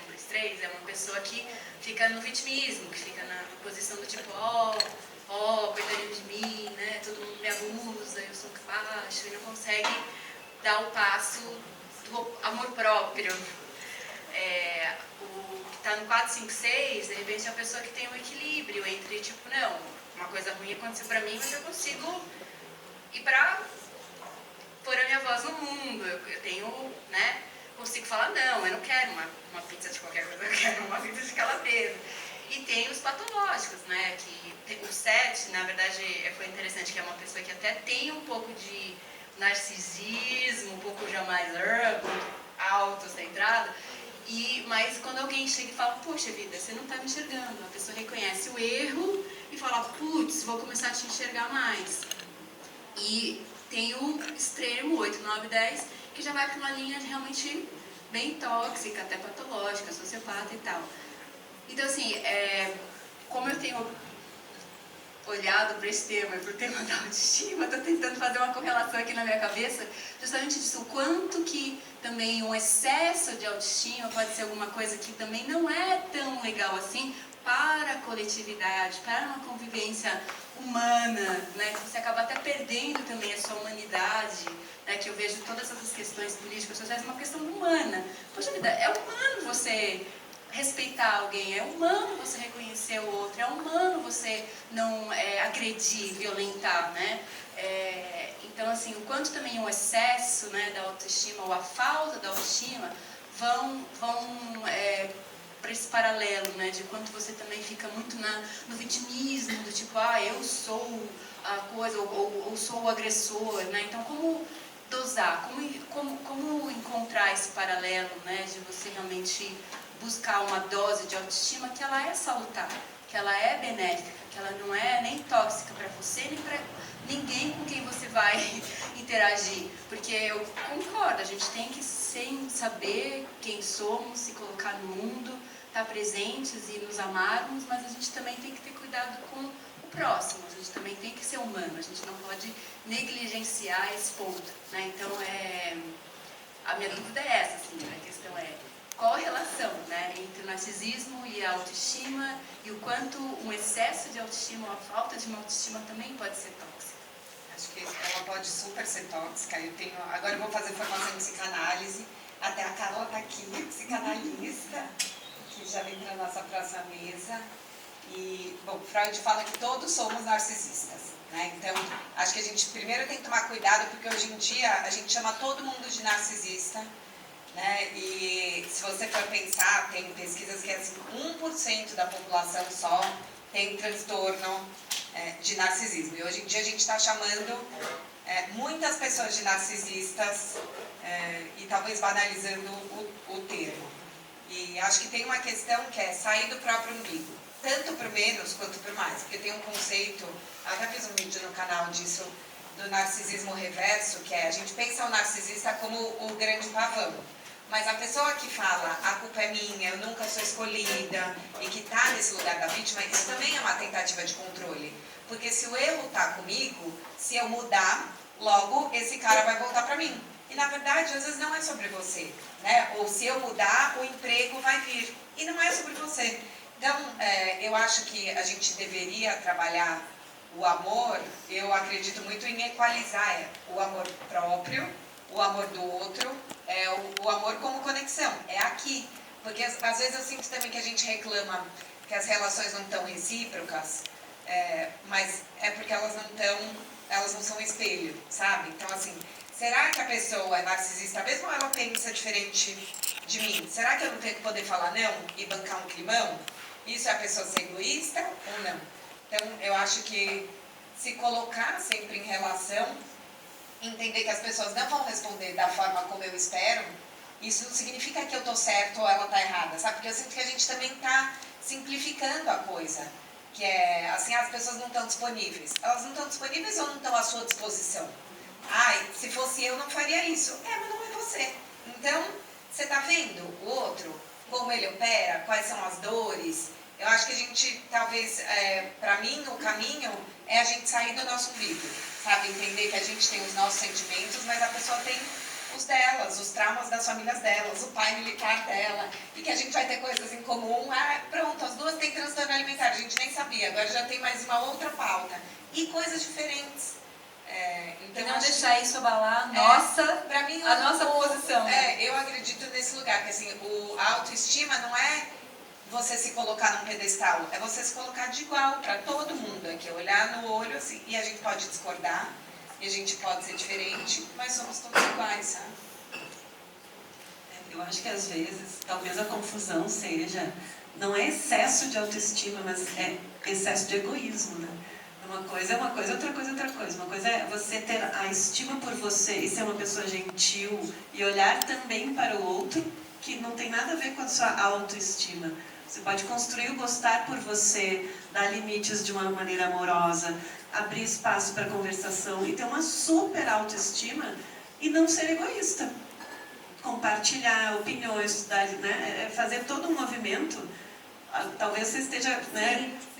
2, 3, é uma pessoa que fica no vitimismo, que fica na posição do tipo, coitadinho de mim, né? Todo mundo me abusa, eu sou baixo, e não consegue dar o passo do amor próprio. O que está no 4, 5, 6, de repente é a pessoa que tem um equilíbrio entre, tipo, não, uma coisa ruim aconteceu pra mim, mas eu consigo ir pra pôr a minha voz no mundo, eu tenho, né, consigo falar, não, eu não quero uma pizza de qualquer coisa, eu quero uma pizza de calabresa. E tem os patológicos, né, que o 7, na verdade, foi interessante, que é uma pessoa que até tem um pouco de narcisismo, um pouco já mais autocentrada, mas quando alguém chega e fala, poxa vida, você não está me enxergando, a pessoa reconhece o erro e fala, putz, vou começar a te enxergar mais. E tem o extremo, 8, 9, 10, que já vai para uma linha realmente bem tóxica, até patológica, sociopata e tal. Então, assim, como eu tenho olhado para esse tema e para o tema da autoestima, estou tentando fazer uma correlação aqui na minha cabeça, justamente disso, o quanto que também um excesso de autoestima pode ser alguma coisa que também não é tão legal assim para a coletividade, para uma convivência humana, né, que você acaba até perdendo também a sua humanidade, né, que eu vejo todas essas questões políticas, sociais, uma questão humana. Poxa vida, é humano você respeitar alguém, é humano você reconhecer o outro, é humano você não agredir, violentar, né? Então, assim, o quanto também o excesso, né, da autoestima ou a falta da autoestima vão para esse paralelo, né, de quanto você também fica muito no vitimismo, do tipo, eu sou a coisa, ou sou o agressor, né? Então, como dosar, como encontrar esse paralelo, né, de você realmente buscar uma dose de autoestima que ela é salutar, que ela é benéfica, que ela não é nem tóxica para você, nem para ninguém com quem você vai interagir. Porque eu concordo, a gente tem que saber quem somos, se colocar no mundo, estar presentes e nos amarmos, mas a gente também tem que ter cuidado com o próximo, a gente também tem que ser humano, a gente não pode negligenciar esse ponto, né? Então, a minha dúvida é essa, assim, a questão é qual a relação, né, entre o narcisismo e a autoestima e o quanto um excesso de autoestima ou a falta de uma autoestima também pode ser tóxica. Acho que ela pode super ser tóxica. Agora eu vou fazer formação em psicanálise. Até a Carla está aqui, psicanalista, que já vem para a nossa próxima mesa. E, bom, Freud fala que todos somos narcisistas, né? Então, acho que a gente primeiro tem que tomar cuidado, porque hoje em dia a gente chama todo mundo de narcisista, né? E se você for pensar, tem pesquisas que assim, 1% da população só tem transtorno de narcisismo. E hoje em dia a gente está chamando muitas pessoas de narcisistas e talvez banalizando o termo. E acho que tem uma questão que é sair do próprio umbigo, tanto para o menos quanto para o mais. Porque tem um conceito, até fiz um vídeo no canal disso, do narcisismo reverso, que é a gente pensa o narcisista como o grande pavão. Mas a pessoa que fala, a culpa é minha, eu nunca sou escolhida, e que está nesse lugar da vítima, isso também é uma tentativa de controle. Porque se o erro está comigo, se eu mudar, logo esse cara vai voltar para mim. E na verdade, às vezes não é sobre você, né? Ou se eu mudar, o emprego vai vir. E não é sobre você. Então, eu acho que a gente deveria trabalhar o amor, eu acredito muito em equalizar o amor próprio, o amor do outro, o amor como conexão, é aqui. Porque às vezes eu sinto também que a gente reclama que as relações não estão recíprocas, mas é porque elas não são espelho, sabe? Então assim, será que a pessoa é narcisista mesmo ou ela pensa diferente de mim? Será que eu não tenho que poder falar não e bancar um climão? Isso é a pessoa ser egoísta ou não? Então eu acho que se colocar sempre em relação, entender que as pessoas não vão responder da forma como eu espero, isso não significa que eu estou certo ou ela está errada, sabe? Porque eu sinto que a gente também está simplificando a coisa, que é, assim, as pessoas não estão disponíveis. Elas não estão disponíveis ou não estão à sua disposição? Ai, se fosse eu não faria isso. Mas não é você. Então, você está vendo o outro, como ele opera, quais são as dores? Eu acho que a gente, talvez, para mim, o caminho é a gente sair do nosso umbigo, sabe? Entender que a gente tem os nossos sentimentos, mas a pessoa tem os delas, os traumas das famílias delas, o pai militar dela, e que a gente vai ter coisas em comum. Pronto, as duas têm transtorno alimentar, a gente nem sabia, agora já tem mais uma outra pauta. E coisas diferentes. Então, não deixar isso abalar a nossa posição. Eu acredito nesse lugar, que assim, a autoestima não é você se colocar num pedestal, é você se colocar de igual para todo mundo aqui, olhar no olho assim, e a gente pode discordar, e a gente pode ser diferente, mas somos todos iguais, sabe? Eu acho que às vezes, talvez a confusão seja, não é excesso de autoestima, mas é excesso de egoísmo, né? Uma coisa é uma coisa, outra coisa é outra coisa. Uma coisa é você ter a estima por você e ser uma pessoa gentil e olhar também para o outro, que não tem nada a ver com a sua autoestima. Você pode construir o gostar por você, dar limites de uma maneira amorosa, abrir espaço para conversação e ter uma super autoestima e não ser egoísta. Compartilhar opiniões, fazer todo um movimento. Talvez você esteja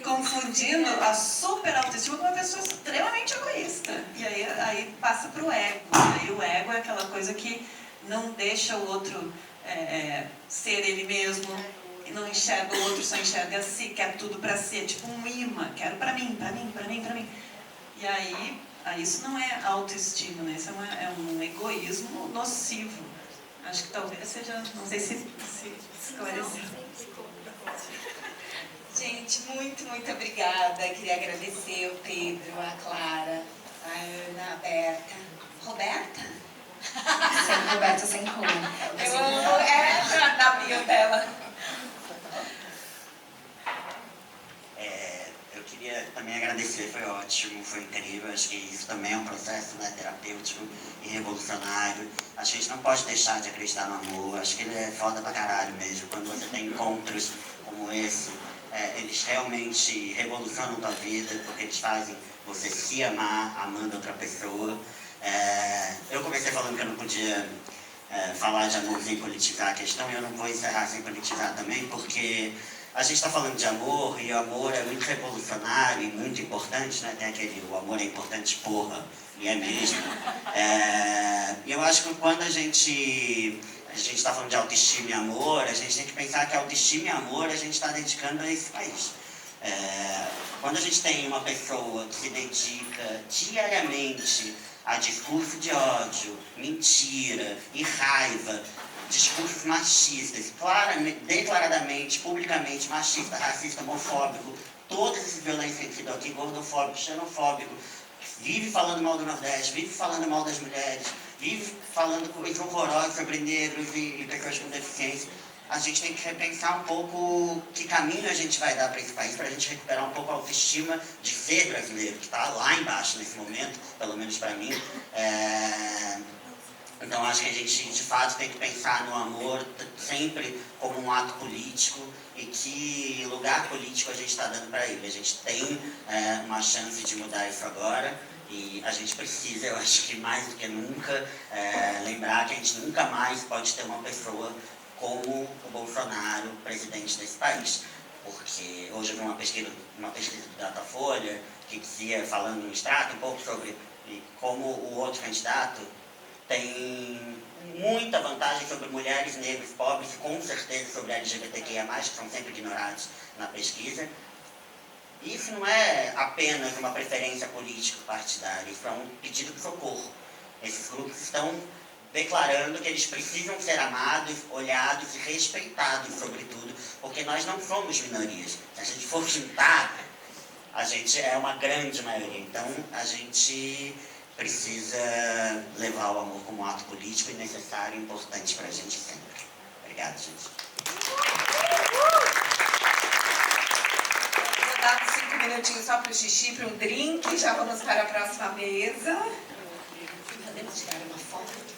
confundindo a super autoestima com uma pessoa extremamente egoísta. E aí passa para o ego. E aí o ego é aquela coisa que não deixa o outro ser ele mesmo, e não enxerga o outro, só enxerga a si, quer tudo para si, é tipo um imã, quero para mim, para mim, para mim, para mim. E aí isso não é autoestima, né? Isso é um egoísmo nocivo. Acho que talvez seja, não sei se esclareceu. Gente, muito, muito obrigada. Queria agradecer o Pedro, a Clara, a Ana, a Berta. Roberta? Sem Roberta, sem cor. Eu amo, na bio dela. Eu queria também agradecer, foi ótimo, foi incrível. Acho que isso também é um processo terapêutico e revolucionário. Acho que a gente não pode deixar de acreditar no amor. Acho que ele é foda pra caralho mesmo. Quando você tem encontros como esse, eles realmente revolucionam a tua vida, porque eles fazem você se amar, amando outra pessoa. Eu comecei falando que eu não podia falar de amor sem politizar a questão, e eu não vou encerrar sem politizar também, porque a gente está falando de amor, e o amor é muito revolucionário e muito importante, né? Tem aquele, o amor é importante, porra, e é mesmo. E eu acho que quando a gente está falando de autoestima e amor, a gente tem que pensar que autoestima e amor a gente está dedicando a esse país. Quando a gente tem uma pessoa que se dedica diariamente a discurso de ódio, mentira e raiva, discursos machistas, declaradamente, publicamente machista, racista, homofóbico, todas essas violências que citou aqui, gordofóbico, xenofóbico, vive falando mal do Nordeste, vive falando mal das mulheres, vive falando coisas horrorosas sobre negros e pessoas com deficiência. A gente tem que repensar um pouco que caminho a gente vai dar para esse país, para a gente recuperar um pouco a autoestima de ser brasileiro, que está lá embaixo nesse momento, pelo menos para mim. Então acho que a gente, de fato, tem que pensar no amor sempre como um ato político e que lugar político a gente está dando para ele. A gente tem uma chance de mudar isso agora e a gente precisa, eu acho que mais do que nunca, lembrar que a gente nunca mais pode ter uma pessoa como o Bolsonaro, presidente desse país. Porque hoje eu vi uma pesquisa do Datafolha que dizia, falando no extrato, um pouco sobre como o outro candidato tem muita vantagem sobre mulheres, negros, pobres, com certeza sobre LGBTQIA+, que são sempre ignorados na pesquisa. Isso não é apenas uma preferência político-partidária, isso é um pedido de socorro. Esses grupos estão declarando que eles precisam ser amados, olhados e respeitados, sobretudo, porque nós não somos minorias. Se a gente for juntar, a gente é uma grande maioria. Então, a gente precisa levar o amor como um ato político e necessário e importante para a gente sempre. Obrigado, gente. Vou dar 5 minutinhos só para o xixi, para um drink, já vamos para a próxima mesa. Podemos tirar uma foto?